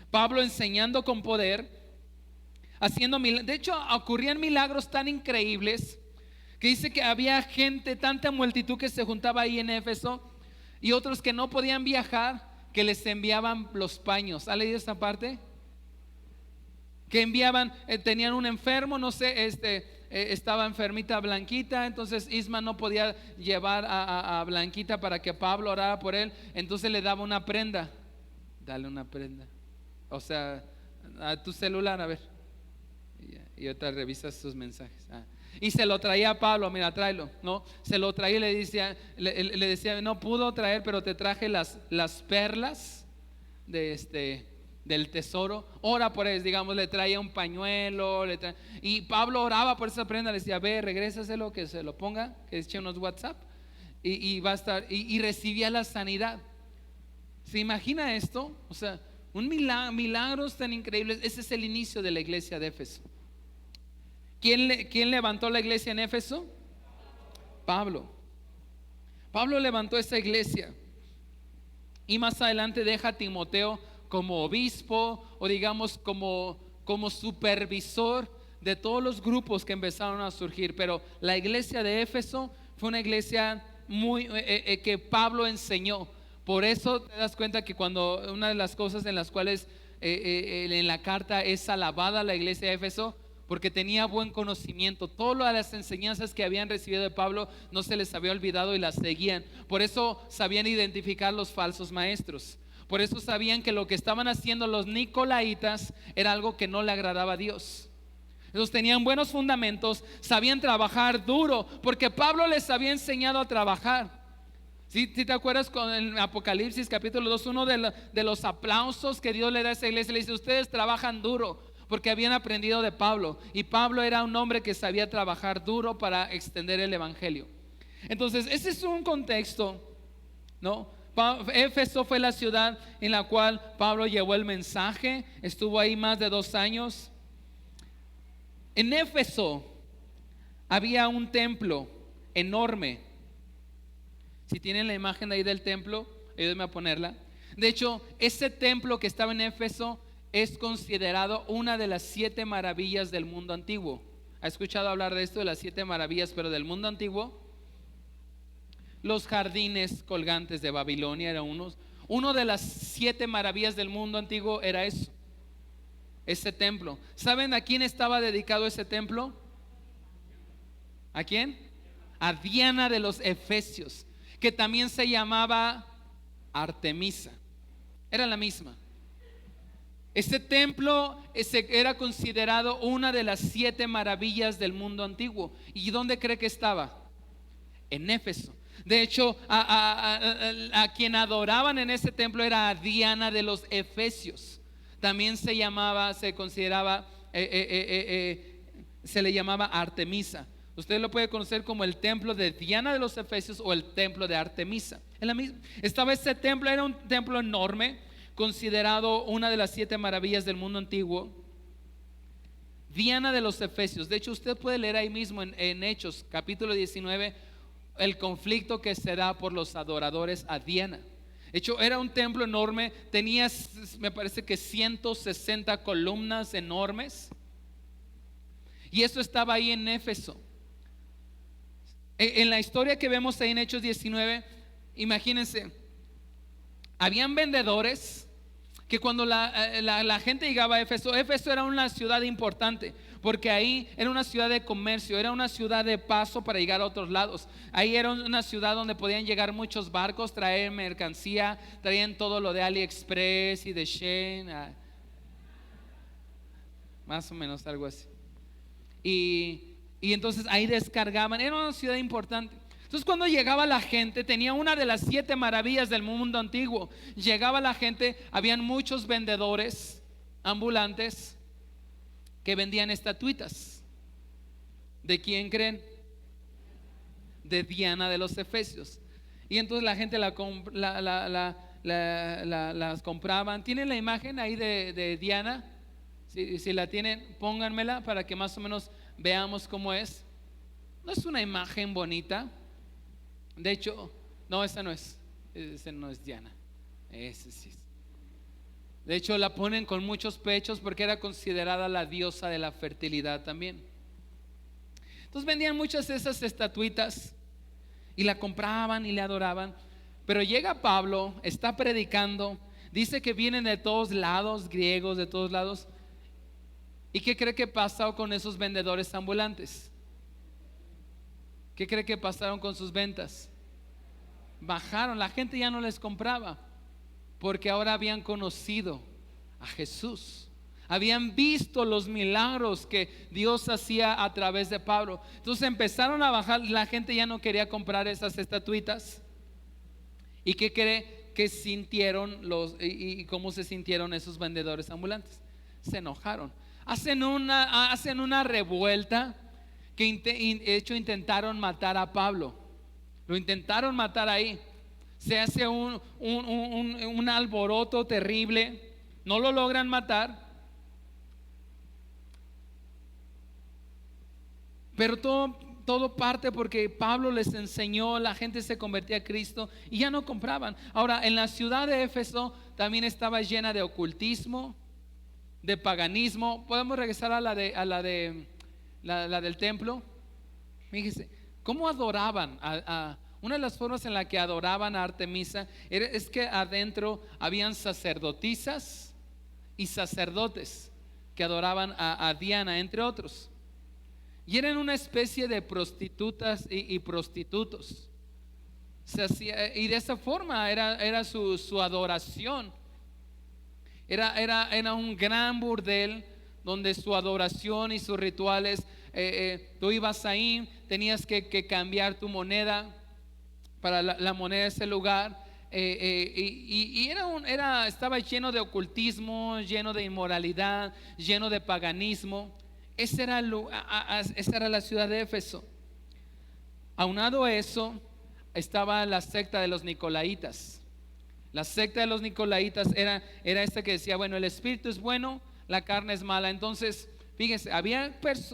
Pablo enseñando con poder, haciendo milagros. De hecho, ocurrían milagros tan increíbles que dice que había gente, tanta multitud que se juntaba ahí en Éfeso, y otros que no podían viajar, que les enviaban los paños. ¿Ha leído esta parte? Que enviaban, tenían un enfermo, no sé, estaba enfermita Blanquita, entonces Isma no podía llevar a Blanquita para que Pablo orara por él, entonces le daba una prenda. Dale una prenda, o sea, a tu celular, a ver. Y otra revisas sus mensajes. Y se lo traía a Pablo: mira, tráelo. No, se lo traía y le decía: no pudo traer, pero te traje las perlas de del tesoro, ora por eso, digamos, le traía un pañuelo, y Pablo oraba por esa prenda, le decía, ve, regrésaselo, que se lo ponga, que eche unos WhatsApp, y va a estar, y recibía la sanidad. ¿Se imagina esto? O sea, un milagros tan increíbles. Ese es el inicio de la iglesia de Éfeso. ¿Quién levantó la iglesia en Éfeso? Pablo. Pablo levantó esa iglesia, y más adelante deja a Timoteo como obispo, o digamos como supervisor de todos los grupos que empezaron a surgir. Pero la iglesia de Éfeso fue una iglesia muy que Pablo enseñó. Por eso te das cuenta que cuando una de las cosas en las cuales en la carta es alabada la iglesia de Éfeso, porque tenía buen conocimiento, todas las enseñanzas que habían recibido de Pablo no se les había olvidado y las seguían. Por eso sabían identificar los falsos maestros. Por eso sabían que lo que estaban haciendo los nicolaitas era algo que no le agradaba a Dios. Ellos tenían buenos fundamentos, sabían trabajar duro, porque Pablo les había enseñado a trabajar. Si te acuerdas con el Apocalipsis capítulo 2, uno de los aplausos que Dios le da a esa iglesia, le dice, ustedes trabajan duro, porque habían aprendido de Pablo, y Pablo era un hombre que sabía trabajar duro para extender el evangelio. Entonces ese es un contexto, ¿no? Éfeso fue la ciudad en la cual Pablo llevó el mensaje, estuvo ahí más de 2 años. En Éfeso había un templo enorme. Si tienen la imagen ahí del templo, ayúdenme a ponerla. De hecho, ese templo que estaba en Éfeso es considerado una de las 7 maravillas del mundo antiguo. ¿Ha escuchado hablar de esto, de las 7 maravillas, pero del mundo antiguo? Los jardines colgantes de Babilonia era uno de las 7 maravillas del mundo antiguo, era eso, ese templo. ¿Saben a quién estaba dedicado ese templo? ¿A quién? A Diana de los Efesios, que también se llamaba Artemisa. Era la misma. Este templo era considerado una de las 7 maravillas del mundo antiguo. ¿Y dónde cree que estaba? En Éfeso. De hecho, a quien adoraban en ese templo era a Diana de los Efesios. También se le llamaba Artemisa. Usted lo puede conocer como el templo de Diana de los Efesios o el templo de Artemisa. Estaba ese templo, era un templo enorme, considerado una de las 7 maravillas del mundo antiguo. Diana de los Efesios. De hecho, usted puede leer ahí mismo en Hechos capítulo 19 el conflicto que se da por los adoradores a Diana. De hecho, era un templo enorme, tenía, me parece que 160 columnas enormes, y eso estaba ahí en Éfeso. En la historia que vemos ahí en Hechos 19, imagínense, habían vendedores que cuando la gente llegaba a Éfeso era una ciudad importante, porque ahí era una ciudad de comercio, era una ciudad de paso para llegar a otros lados. Ahí era una ciudad donde podían llegar muchos barcos, traer mercancía, traían todo lo de AliExpress y de Shein, más o menos algo así. Y entonces ahí descargaban, era una ciudad importante. Entonces cuando llegaba la gente, tenía una de las 7 maravillas del mundo antiguo. Llegaba la gente, habían muchos vendedores ambulantes que vendían estatuitas. ¿De quién creen? De Diana de los Efesios. Y entonces la gente las compraban. ¿Tienen la imagen ahí de Diana? Si la tienen, pónganmela para que más o menos veamos cómo es. No es una imagen bonita. De hecho, no, esa no es Diana. Ese sí es. De hecho, la ponen con muchos pechos porque era considerada la diosa de la fertilidad también. Entonces vendían muchas de esas estatuitas y la compraban y le adoraban. Pero llega Pablo, está predicando, dice que vienen de todos lados, griegos de todos lados. ¿Y qué cree que pasó con esos vendedores ambulantes? ¿Qué cree que pasaron con sus ventas? Bajaron, la gente ya no les compraba, porque ahora habían conocido a Jesús, habían visto los milagros que Dios hacía a través de Pablo. Entonces empezaron a bajar, la gente ya no quería comprar esas estatuitas. ¿Y qué cree? que sintieron y cómo se sintieron esos vendedores ambulantes. Se enojaron. Hacen una revuelta que de hecho intentaron matar a Pablo. Lo intentaron matar ahí. Se hace un alboroto terrible. No lo logran matar. Pero todo parte porque Pablo les enseñó, la gente se convertía a Cristo y ya no compraban. Ahora, en la ciudad de Éfeso también estaba llena de ocultismo, de paganismo. Podemos regresar a la del templo. Fíjese, ¿cómo adoraban? Una de las formas en la que adoraban a Artemisa es que adentro habían sacerdotisas y sacerdotes que adoraban a Diana, entre otros. Y eran una especie de prostitutas y prostitutos. Y de esa forma era su adoración. Era un gran burdel donde su adoración y sus rituales, tú ibas ahí, tenías que cambiar tu moneda para la moneda de ese lugar. Y estaba lleno de ocultismo, lleno de inmoralidad, lleno de paganismo. Esa era la ciudad de Éfeso. Aunado a eso, estaba la secta de los Nicolaitas. La secta de los Nicolaitas era esta que decía, bueno, el espíritu es bueno, la carne es mala. Entonces, fíjense,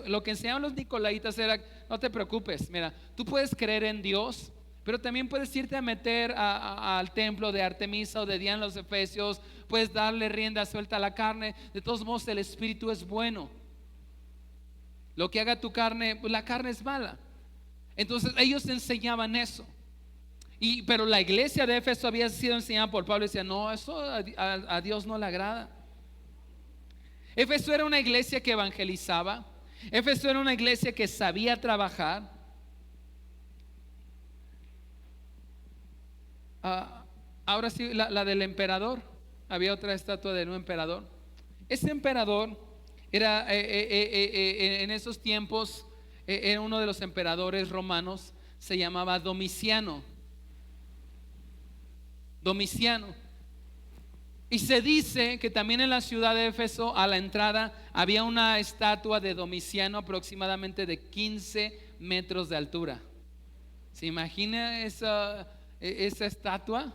lo que enseñaban los Nicolaitas era, no te preocupes, mira, tú puedes creer en Dios, pero también puedes irte a meter al templo de Artemisa o de Diana en los Efesios, puedes darle rienda suelta a la carne. De todos modos, el espíritu es bueno. Lo que haga tu carne, pues la carne es mala. Entonces ellos enseñaban eso. Pero la iglesia de Éfeso había sido enseñada por Pablo y decía, no, eso a Dios no le agrada. Éfeso era una iglesia que evangelizaba. Éfeso era una iglesia que sabía trabajar. Ahora sí, la del emperador. Había otra estatua de un emperador. Ese emperador era en esos tiempos, era uno de los emperadores romanos. Se llamaba Domiciano. Y se dice que también en la ciudad de Éfeso, a la entrada, había una estatua de Domiciano aproximadamente de 15 metros de altura. ¿Se imagina esa estatua?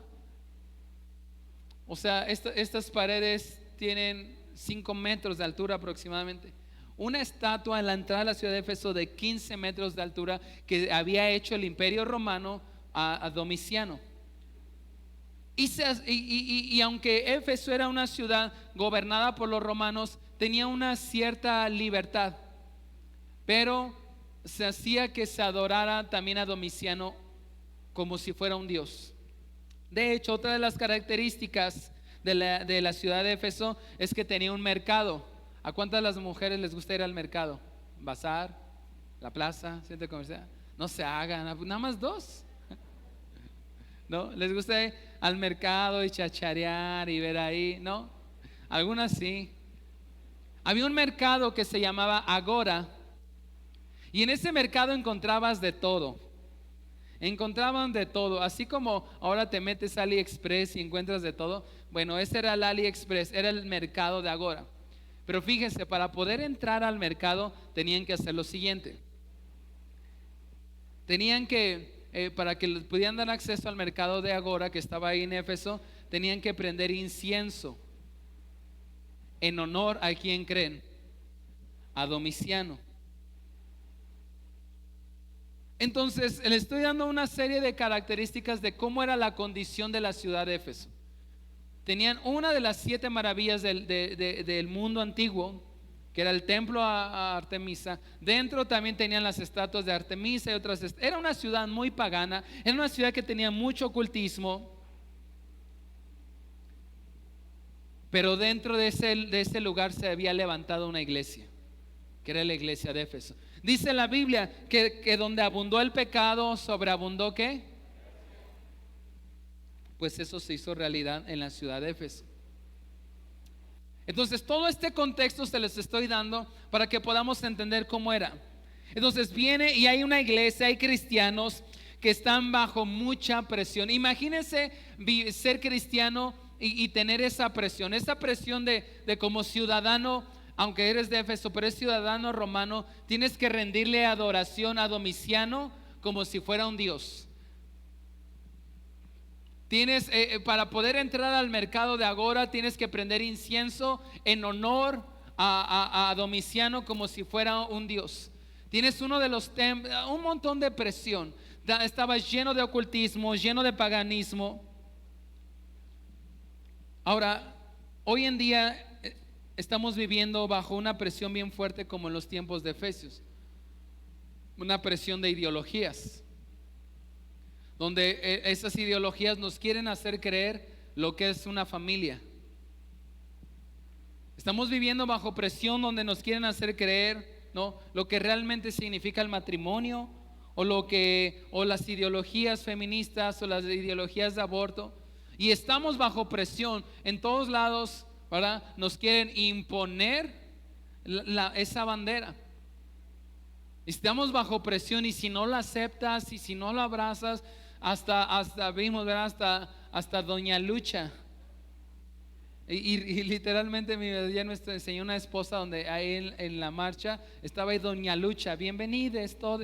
O sea, estas paredes tienen 5 metros de altura aproximadamente. Una estatua en la entrada de la ciudad de Éfeso de 15 metros de altura que había hecho el imperio romano a Domiciano. Y aunque Éfeso era una ciudad gobernada por los romanos, tenía una cierta libertad, pero se hacía que se adorara también a Domiciano como si fuera un dios. De hecho, otra de las características de la ciudad de Éfeso es que tenía un mercado. ¿A cuántas de las mujeres les gusta ir al mercado? Bazar, la plaza, centro comercial. No se hagan, nada más 2. ¿No? ¿Les gusta ir al mercado y chacharear y ver ahí? ¿No? Algunas sí. Había un mercado que se llamaba Agora, y en ese mercado encontrabas de todo. Encontraban de todo, así como ahora te metes a AliExpress y encuentras de todo. Bueno, ese era el AliExpress, era el mercado de Agora. Pero fíjense, para poder entrar al mercado tenían que hacer lo siguiente. Tenían que, para que les pudieran dar acceso al mercado de Agora, que estaba ahí en Éfeso, tenían que prender incienso en honor a quien creen, a Domiciano. Entonces, le estoy dando una serie de características de cómo era la condición de la ciudad de Éfeso. Tenían una de las 7 maravillas del mundo antiguo, que era el templo a Artemisa. Dentro también tenían las estatuas de Artemisa y otras. Era una ciudad muy pagana, era una ciudad que tenía mucho ocultismo. Pero dentro de ese lugar se había levantado una iglesia, que era la iglesia de Éfeso. Dice la Biblia que donde abundó el pecado, sobreabundó ¿qué? Pues eso se hizo realidad en la ciudad de Éfeso. Entonces todo este contexto se les estoy dando para que podamos entender cómo era. Entonces viene y hay una iglesia, hay cristianos que están bajo mucha presión. Imagínense ser cristiano y tener esa presión de como ciudadano, aunque eres de Éfeso, pero es ciudadano romano, tienes que rendirle adoración a Domiciano como si fuera un dios. Tienes, para poder entrar al mercado de Agora, tienes que prender incienso en honor a Domiciano como si fuera un dios. Tienes uno de los un montón de presión. Estaba lleno de ocultismo, lleno de paganismo. Ahora, hoy en día estamos viviendo bajo una presión bien fuerte como en los tiempos de Efesios. Una presión de ideologías, donde esas ideologías nos quieren hacer creer lo que es una familia. Estamos viviendo bajo presión donde nos quieren hacer creer, ¿no?, lo que realmente significa el matrimonio, o las ideologías feministas, o las ideologías de aborto. Y estamos bajo presión en todos lados, ¿verdad? Nos quieren imponer esa bandera. Estamos bajo presión, y si no la aceptas y si no la abrazas, hasta vimos, ¿verdad? Hasta Doña Lucha. Y literalmente ya nos enseñó una esposa donde ahí en la marcha estaba ahí Doña Lucha, bienvenida, es todo.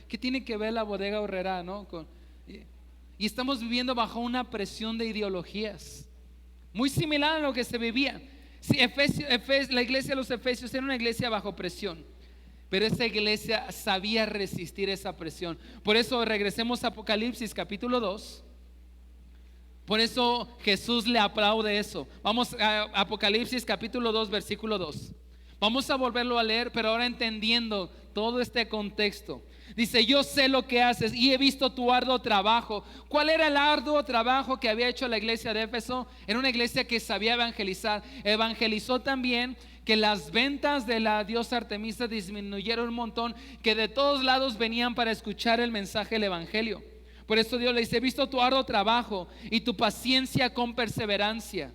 ¿Qué tiene que ver la Bodega Aurrerá, no? Y estamos viviendo bajo una presión de ideologías muy similar a lo que se vivía. Sí, la iglesia de los Efesios era una iglesia bajo presión, pero esa iglesia sabía resistir esa presión. Por eso regresemos a Apocalipsis capítulo 2. Por eso Jesús le aplaude eso. Vamos a Apocalipsis capítulo 2 versículo 2. Vamos a volverlo a leer, pero ahora entendiendo todo este contexto. Dice: yo sé lo que haces y he visto tu arduo trabajo. ¿Cuál era el arduo trabajo que había hecho la iglesia de Éfeso? Era una iglesia que sabía evangelizar. Evangelizó también que las ventas de la diosa Artemisa disminuyeron un montón, que de todos lados venían para escuchar el mensaje del evangelio. Por eso Dios le dice: he visto tu arduo trabajo y tu paciencia con perseverancia.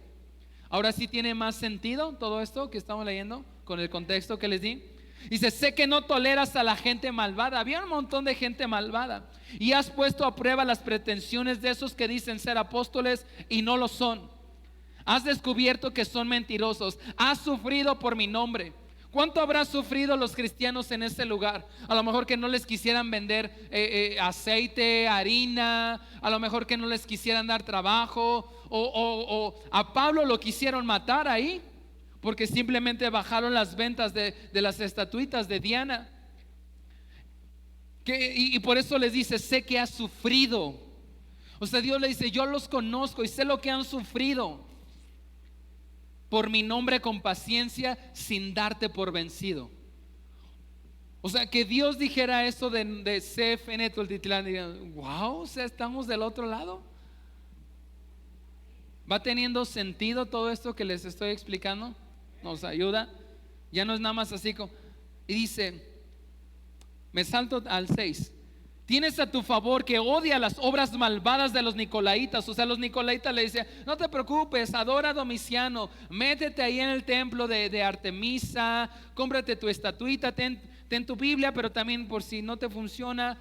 Ahora sí tiene más sentido todo esto que estamos leyendo con el contexto que les di. Dice: sé que no toleras a la gente malvada. Había un montón de gente malvada, y has puesto a prueba las pretensiones de esos que dicen ser apóstoles y no lo son. Has descubierto que son mentirosos. Has sufrido por mi nombre. ¿Cuánto habrán sufrido los cristianos en ese lugar? A lo mejor que no les quisieran vender aceite, harina. A lo mejor que no les quisieran dar trabajo. O a Pablo lo quisieron matar ahí, porque simplemente bajaron las ventas de las estatuitas de Diana. Y por eso les dice: sé que has sufrido. O sea, Dios le dice: yo los conozco y sé lo que han sufrido por mi nombre con paciencia, sin darte por vencido. O sea, que Dios dijera eso de CFN Tultitlán, digan: wow, o sea, estamos del otro lado. ¿Va teniendo sentido todo esto que les estoy explicando? Nos ayuda. Ya no es nada más así como. Y dice, me salto al 6. Tienes a tu favor que odia las obras malvadas de los nicolaitas. O sea, los nicolaitas le dicen: no te preocupes, adora a Domiciano, métete ahí en el templo de Artemisa, cómprate tu estatuita, ten tu Biblia, pero también por si no te funciona,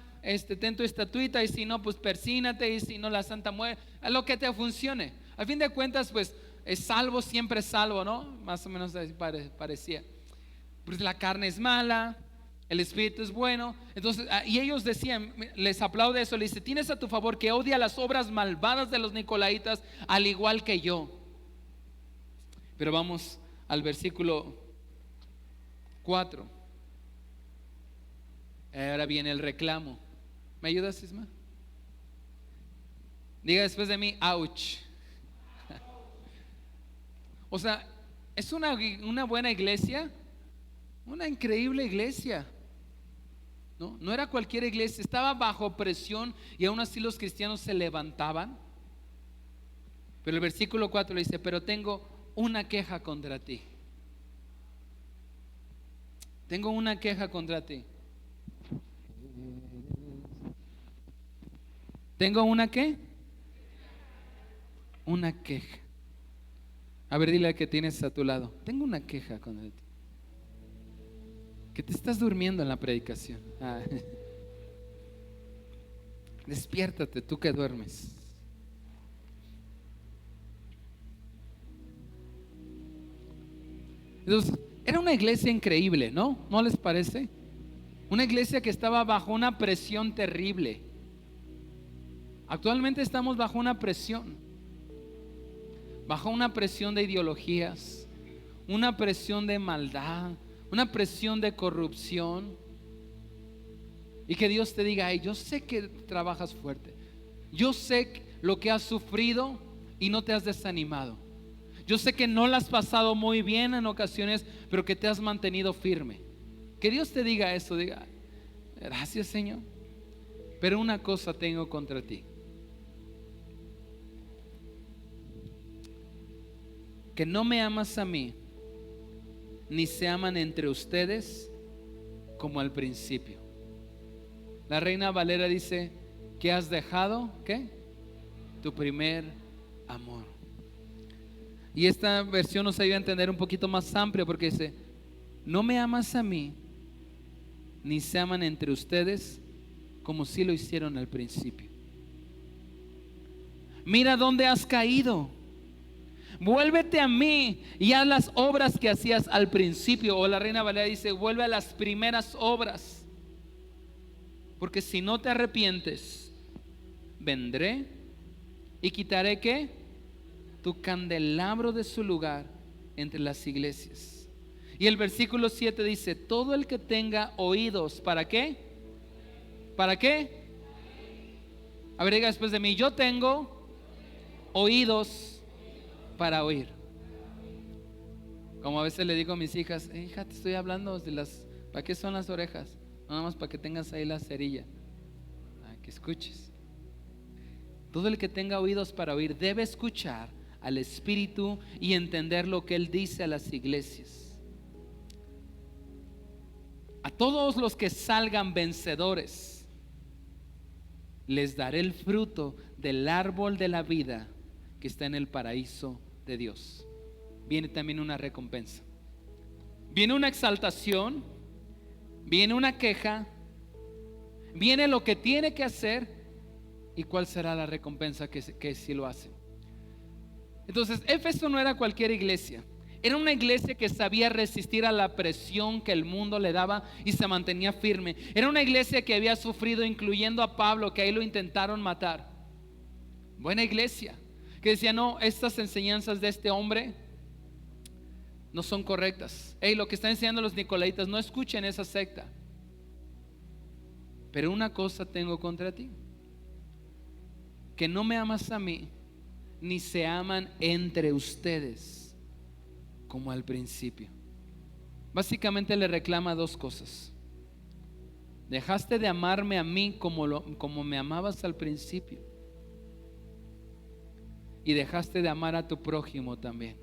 ten tu estatuita, y si no, pues persínate, y si no, la Santa Muerte, a lo que te funcione. Al fin de cuentas, pues es salvo, siempre es salvo, ¿no? Más o menos así parecía. Pues la carne es mala, el espíritu es bueno. Entonces, y ellos decían, les aplaude eso, le dice: tienes a tu favor que odia las obras malvadas de los nicolaitas, al igual que yo. Pero vamos al versículo 4. Ahora viene el reclamo. ¿Me ayudas, Isma? Diga después de mí: ouch. O sea, es una buena iglesia, una increíble iglesia. No era cualquier iglesia, estaba bajo presión, y aún así los cristianos se levantaban. Pero el versículo 4 le dice: pero tengo una queja contra ti. Tengo una queja contra ti. ¿Tengo una qué? Una queja. A ver, dile al que tienes a tu lado: tengo una queja contra ti. Que te estás durmiendo en la predicación. Despiértate, tú que duermes. Entonces, era una iglesia increíble, ¿no? ¿No les parece? Una iglesia que estaba bajo una presión terrible. Actualmente estamos bajo una presión de ideologías, una presión de maldad, una presión de corrupción. Y que Dios te diga: hey, yo sé que trabajas fuerte, yo sé lo que has sufrido y no te has desanimado, yo sé que no la has pasado muy bien en ocasiones, pero que te has mantenido firme. Que Dios te diga eso, diga: gracias, Señor, pero una cosa tengo contra ti, que no me amas a mí, ni se aman entre ustedes como al principio. La Reina Valera dice que has dejado, ¿qué? Tu primer amor. Y esta versión nos ayuda a entender un poquito más amplio, porque dice: no me amas a mí, ni se aman entre ustedes como si lo hicieron al principio. Mira dónde has caído. Vuélvete a mí y haz las obras que hacías al principio. O la Reina Valera dice: vuelve a las primeras obras. Porque si no te arrepientes, vendré y quitaré, ¿qué? Tu candelabro de su lugar entre las iglesias. Y el versículo 7 dice: todo el que tenga oídos, ¿para qué? ¿Para qué? A ver, diga después de mí: yo tengo oídos para oír. Como a veces le digo a mis hijas: hija, te estoy hablando de las, ¿para qué son las orejas? Nada más para que tengas ahí la cerilla, que escuches. Todo el que tenga oídos para oír debe escuchar al Espíritu y entender lo que Él dice a las iglesias. A todos los que salgan vencedores les daré el fruto del árbol de la vida que está en el paraíso de Dios. Viene también una recompensa, viene una exaltación, viene una queja, viene lo que tiene que hacer y cuál será la recompensa que si lo hace. Entonces, Éfeso no era cualquier iglesia. Era una iglesia que sabía resistir a la presión que el mundo le daba y se mantenía firme. Era una iglesia que había sufrido, incluyendo a Pablo, que ahí lo intentaron matar. Buena iglesia, que decía: no, estas enseñanzas de este hombre no son correctas. Hey, lo que están enseñando los nicolaitas, no escuchen esa secta. Pero una cosa tengo contra ti, que no me amas a mí, ni se aman entre ustedes como al principio. Básicamente le reclama dos cosas: dejaste de amarme a mí como me amabas al principio, y dejaste de amar a tu prójimo también.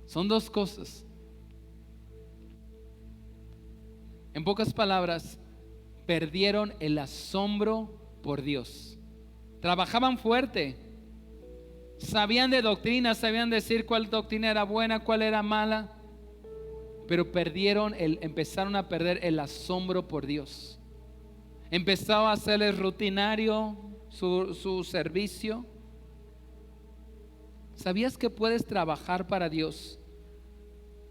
Son dos cosas. En pocas palabras, perdieron el asombro por Dios. Trabajaban fuerte, sabían de doctrina, sabían decir cuál doctrina era buena, cuál era mala, pero empezaron a perder el asombro por Dios. Empezó a hacerles rutinario su servicio. ¿Sabías que puedes trabajar para Dios,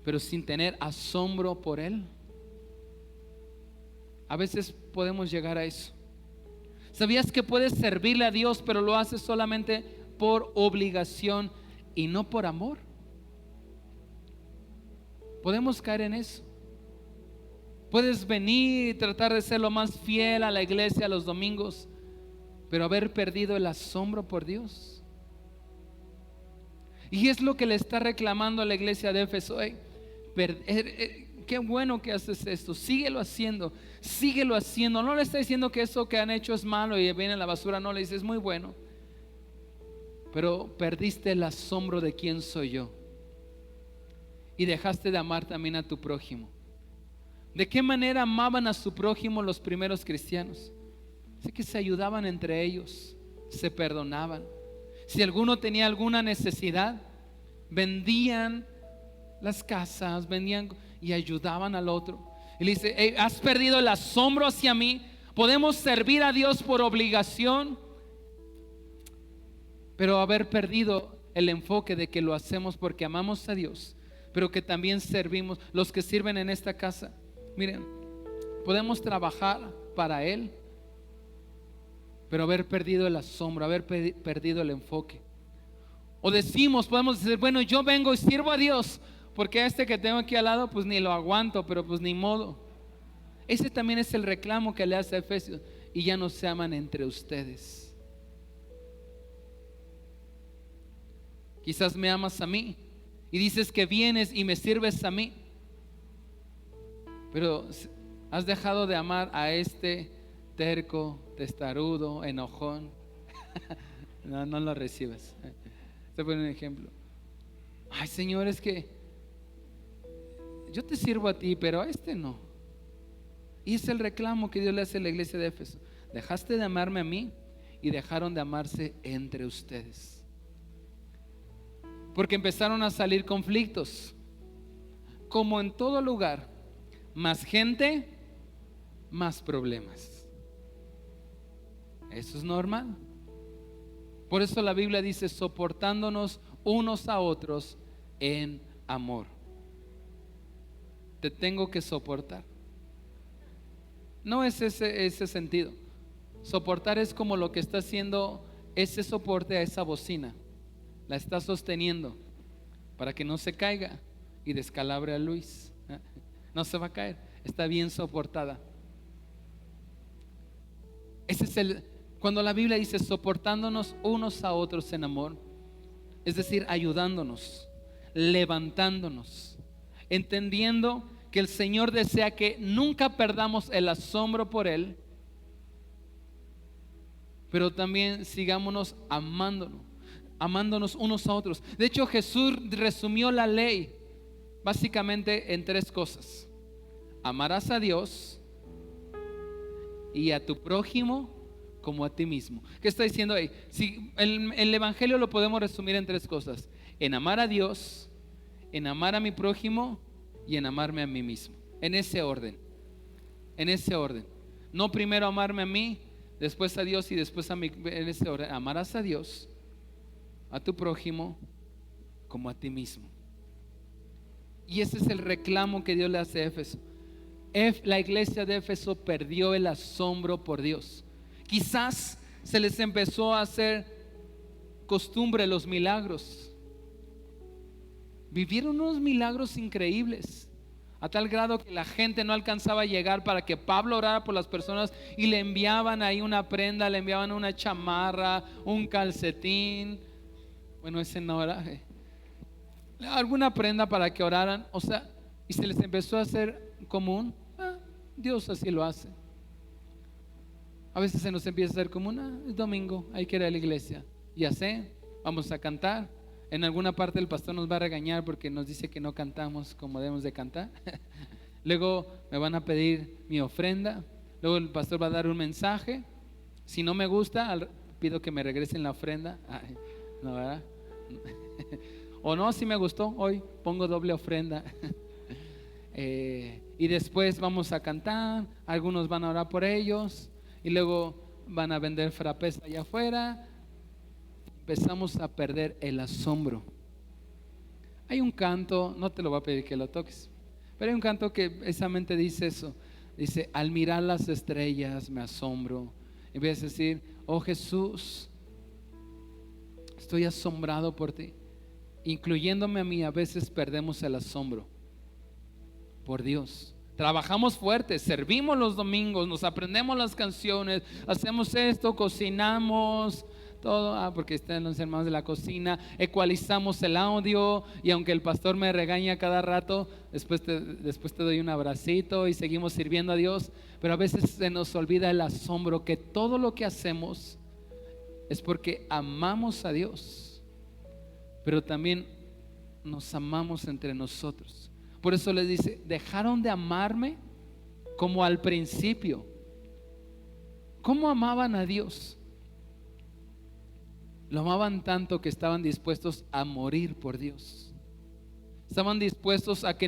pero sin tener asombro por Él? A veces podemos llegar a eso. ¿Sabías que puedes servirle a Dios, pero lo haces solamente por obligación y no por amor? Podemos caer en eso. Puedes venir y tratar de ser lo más fiel a la iglesia los domingos, pero haber perdido el asombro por Dios. Y es lo que le está reclamando a la iglesia de Éfeso. Qué bueno que haces esto, síguelo haciendo. No le está diciendo que eso que han hecho es malo y viene a la basura, no, le dice: es muy bueno, pero perdiste el asombro de quién soy yo y dejaste de amar también a tu prójimo. ¿De qué manera amaban a su prójimo los primeros cristianos? Así que se ayudaban entre ellos, se perdonaban. Si alguno tenía alguna necesidad, vendían las casas, vendían y ayudaban al otro. Y le dice: hey, has perdido el asombro hacia mí Podemos servir a Dios por obligación, pero haber perdido el enfoque de que lo hacemos porque amamos a Dios, pero que también servimos. Los que sirven en esta casa, miren, podemos trabajar para Él, pero haber perdido el asombro, haber perdido el enfoque. O podemos decir, bueno, yo vengo y sirvo a Dios, porque a este que tengo aquí al lado, pues ni lo aguanto, pero pues ni modo. Ese también es el reclamo que le hace a Efesios. Y ya no se aman entre ustedes. Quizás me amas a mí y dices que vienes y me sirves a mí, pero has dejado de amar a este terco, testarudo, enojón. No lo recibes. Te pongo un ejemplo. Ay, Señor, es que yo te sirvo a ti, pero a este no. Y es el reclamo que Dios le hace a la iglesia de Éfeso. Dejaste de amarme a mí y dejaron de amarse entre ustedes. Porque empezaron a salir conflictos. Como en todo lugar, más gente, más problemas. Eso es normal. Por eso la Biblia dice, soportándonos unos a otros en amor. Te tengo que soportar. No es ese sentido. Soportar es como lo que está haciendo ese soporte a esa bocina. La está sosteniendo para que no se caiga y descalabre a Luis. No se va a caer, está bien soportada. Ese es cuando la Biblia dice soportándonos unos a otros en amor, es decir, ayudándonos, levantándonos, entendiendo que el Señor desea que nunca perdamos el asombro por Él, pero también sigámonos amándonos unos a otros. De hecho, Jesús resumió la ley básicamente en 3 cosas: amarás a Dios y a tu prójimo como a ti mismo. ¿Qué está diciendo ahí? Si el evangelio lo podemos resumir en 3 cosas: en amar a Dios, en amar a mi prójimo y en amarme a mí mismo. En ese orden. No primero amarme a mí, después a Dios y después a mí. En ese orden. Amarás a Dios, a tu prójimo como a ti mismo. Y ese es el reclamo que Dios le hace a Éfeso. La iglesia de Éfeso perdió el asombro por Dios. Quizás se les empezó a hacer costumbre los milagros. Vivieron unos milagros increíbles, a tal grado que la gente no alcanzaba a llegar para que Pablo orara por las personas, y le enviaban ahí una prenda, le enviaban una chamarra, un calcetín. Bueno, ese no era, alguna prenda para que oraran. O sea, y se les empezó a hacer común. Dios así lo hace. A veces se nos empieza a hacer común. Es domingo, hay que ir a la iglesia. Ya sé, vamos a cantar. En alguna parte el pastor nos va a regañar porque nos dice que no cantamos como debemos de cantar. Luego me van a pedir mi ofrenda. Luego el pastor va a dar un mensaje. Si no me gusta, pido que me regresen la ofrenda. Ay, no, ¿verdad? O no, si me gustó, hoy pongo doble ofrenda. Y después vamos a cantar. Algunos van a orar por ellos. Y luego van a vender frappés allá afuera. Empezamos a perder el asombro. Hay un canto, no te lo voy a pedir que lo toques, pero hay un canto que precisamente dice eso. Dice: al mirar las estrellas me asombro. En vez de decir: oh Jesús, estoy asombrado por ti. Incluyéndome a mí, a veces perdemos el asombro por Dios. Trabajamos fuerte, servimos los domingos, nos aprendemos las canciones, hacemos esto, cocinamos todo, porque están los hermanos de la cocina, ecualizamos el audio, y aunque el pastor me regaña cada rato, después te doy un abracito y seguimos sirviendo a Dios. Pero a veces se nos olvida el asombro, que todo lo que hacemos es porque amamos a Dios, pero también nos amamos entre nosotros. Por eso les dice: dejaron de amarme como al principio. ¿Cómo amaban a Dios? Lo amaban tanto que estaban dispuestos a morir por Dios. Estaban dispuestos a que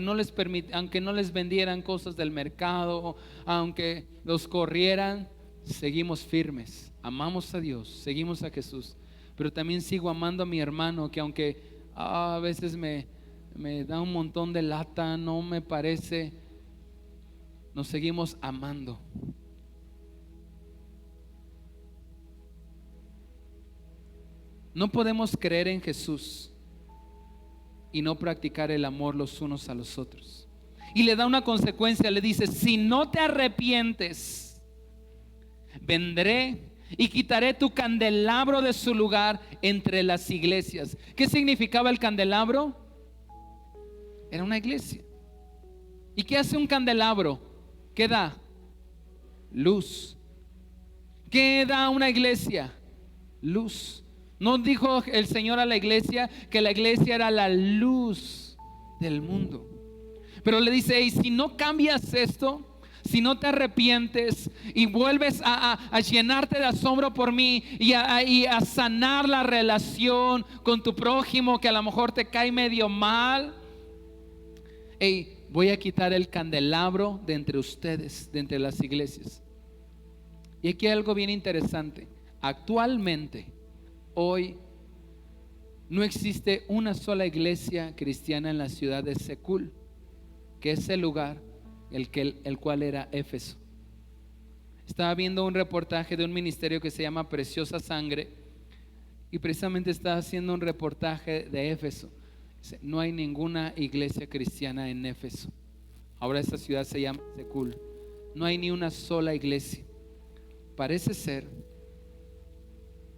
aunque no les vendieran cosas del mercado, aunque los corrieran, seguimos firmes, amamos a Dios, seguimos a Jesús, pero también sigo amando a mi hermano que aunque a veces me da un montón de lata, no me parece, nos seguimos amando. No podemos creer en Jesús y no practicar el amor los unos a los otros. Y le da una consecuencia, le dice: si no te arrepientes, vendré y quitaré tu candelabro de su lugar entre las iglesias. ¿Qué significaba el candelabro? Era una iglesia. ¿Y qué hace un candelabro? ¿Qué da? Luz. ¿Qué da una iglesia? Luz. ¿No dijo el Señor a la iglesia que la iglesia era la luz del mundo? Pero le dice: hey, si no cambias esto, si no te arrepientes y vuelves a llenarte de asombro por mí y a sanar la relación con tu prójimo que a lo mejor te cae medio mal, hey, voy a quitar el candelabro de entre ustedes, de entre las iglesias. Y aquí hay algo bien interesante. Actualmente, hoy, no existe una sola iglesia cristiana en la ciudad de Secul, que es el lugar el cual era Éfeso. Estaba viendo un reportaje de un ministerio que se llama Preciosa Sangre, y precisamente estaba haciendo un reportaje de Éfeso. Dice: no hay ninguna iglesia cristiana en Éfeso. Ahora esta ciudad se llama Secul. No hay ni una sola iglesia. Parece ser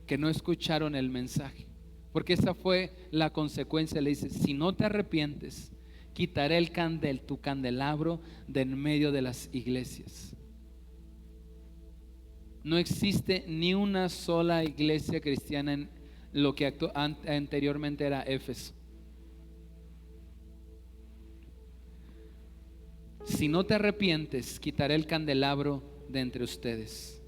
que no escucharon el mensaje, porque esa fue la consecuencia. Le dice: si no te arrepientes, quitaré tu candelabro de en medio de las iglesias. No existe ni una sola iglesia cristiana en lo que anteriormente era Éfeso. Si no te arrepientes, quitaré el candelabro de entre ustedes.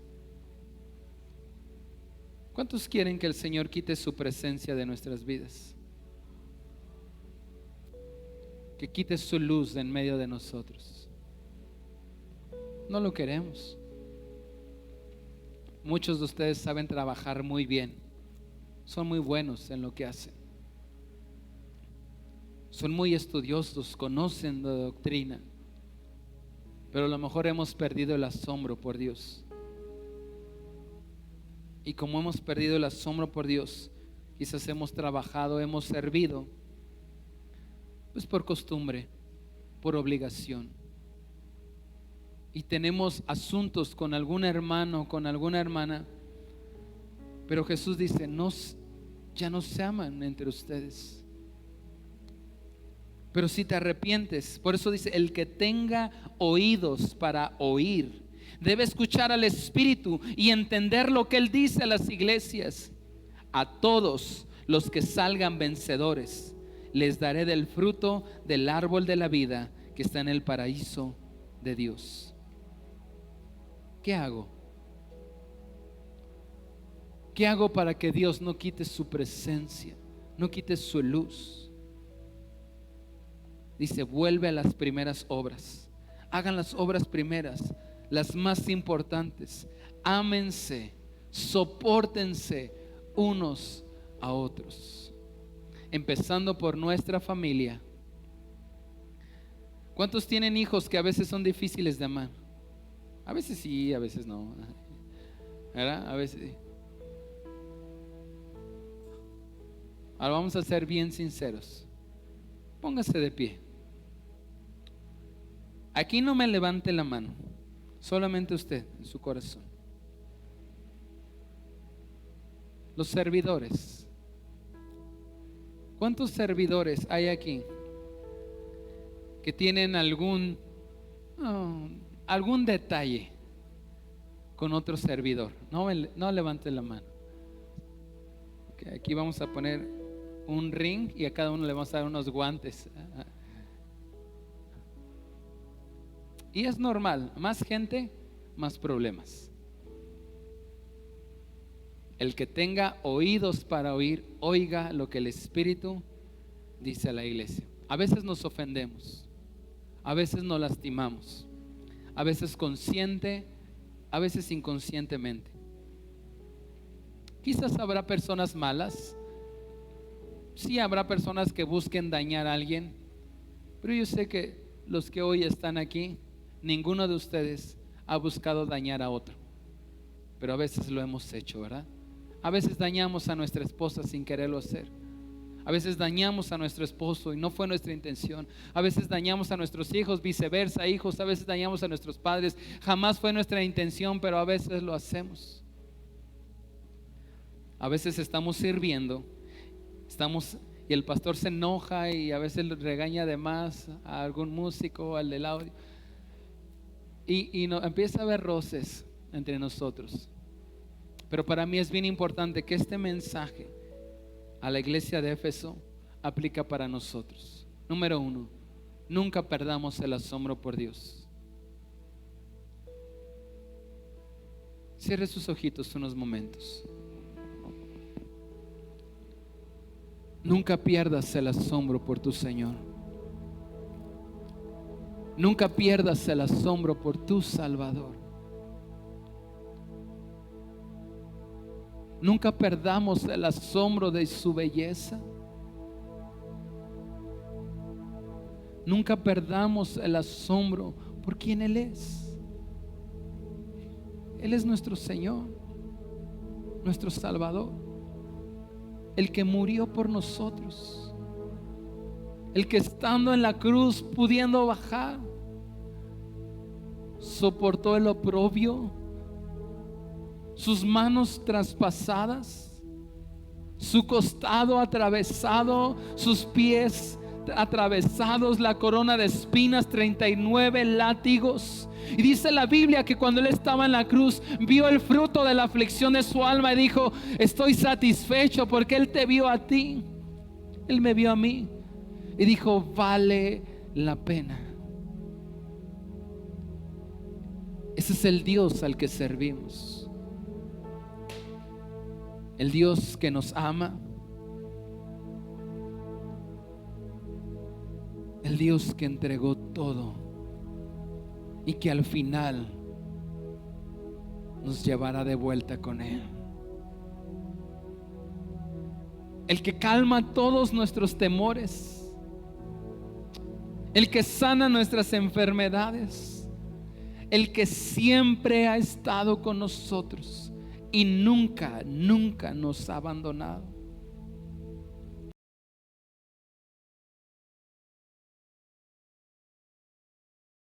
¿Cuántos quieren que el Señor quite su presencia de nuestras vidas? Que quite su luz de en medio de nosotros. No lo queremos. Muchos de ustedes saben trabajar muy bien. Son muy buenos en lo que hacen. Son muy estudiosos, conocen de doctrina. Pero a lo mejor hemos perdido el asombro por Dios. Y como hemos perdido el asombro por Dios, quizás hemos trabajado, hemos servido, pues por costumbre, por obligación. Y tenemos asuntos con algún hermano, con alguna hermana, pero Jesús dice: ya no se aman entre ustedes. Pero si te arrepientes, por eso dice: el que tenga oídos para oír, debe escuchar al Espíritu y entender lo que Él dice a las iglesias. A todos los que salgan vencedores, les daré del fruto del árbol de la vida que está en el paraíso de Dios. ¿Qué hago? ¿Qué hago para que Dios no quite su presencia, no quite su luz? Dice: vuelve a las primeras obras. Hagan las obras primeras, las más importantes. Ámense, sopórtense unos a otros, empezando por nuestra familia. ¿Cuántos tienen hijos que a veces son difíciles de amar? A veces sí, a veces no, ¿verdad? A veces sí. Ahora vamos a ser bien sinceros. Póngase de pie. Aquí no me levante la mano, solamente usted en su corazón. Los servidores. ¿Cuántos servidores hay aquí que tienen algún detalle con otro servidor? No levante la mano. Okay, aquí vamos a poner un ring y a cada uno le vamos a dar unos guantes. Y es normal, más gente, más problemas. El que tenga oídos para oír, oiga lo que el Espíritu dice a la iglesia. A veces nos ofendemos, a veces nos lastimamos, a veces consciente, a veces inconscientemente. Quizás habrá personas malas, sí habrá personas que busquen dañar a alguien, pero yo sé que los que hoy están aquí, ninguno de ustedes ha buscado dañar a otro, pero a veces lo hemos hecho, ¿verdad? A veces dañamos a nuestra esposa sin quererlo hacer. A veces dañamos a nuestro esposo y no fue nuestra intención. A veces dañamos a nuestros hijos, viceversa, hijos. A veces dañamos a nuestros padres. Jamás fue nuestra intención, pero a veces lo hacemos. A veces estamos sirviendo, y el pastor se enoja y a veces regaña de más a algún músico, al del audio. Y empieza a haber roces entre nosotros. Pero para mí es bien importante que este mensaje a la iglesia de Éfeso aplica para nosotros. Número 1, nunca perdamos el asombro por Dios. Cierre sus ojitos unos momentos. Nunca pierdas el asombro por tu Señor. Nunca pierdas el asombro por tu Salvador. Nunca perdamos el asombro de su belleza. Nunca perdamos el asombro por quien Él es. Él es nuestro Señor, nuestro Salvador, el que murió por nosotros, el que estando en la cruz, pudiendo bajar, soportó el oprobio, sus manos traspasadas, su costado atravesado, sus pies atravesados, la corona de espinas, 39 látigos. Y dice la Biblia que cuando Él estaba en la cruz, vio el fruto de la aflicción de su alma y dijo: estoy satisfecho porque Él te vio a ti, Él me vio a mí, y dijo: vale la pena. Ese es el Dios al que servimos. El Dios que nos ama, el Dios que entregó todo y que al final nos llevará de vuelta con Él. El que calma todos nuestros temores, el que sana nuestras enfermedades, el que siempre ha estado con nosotros y nunca nos ha abandonado.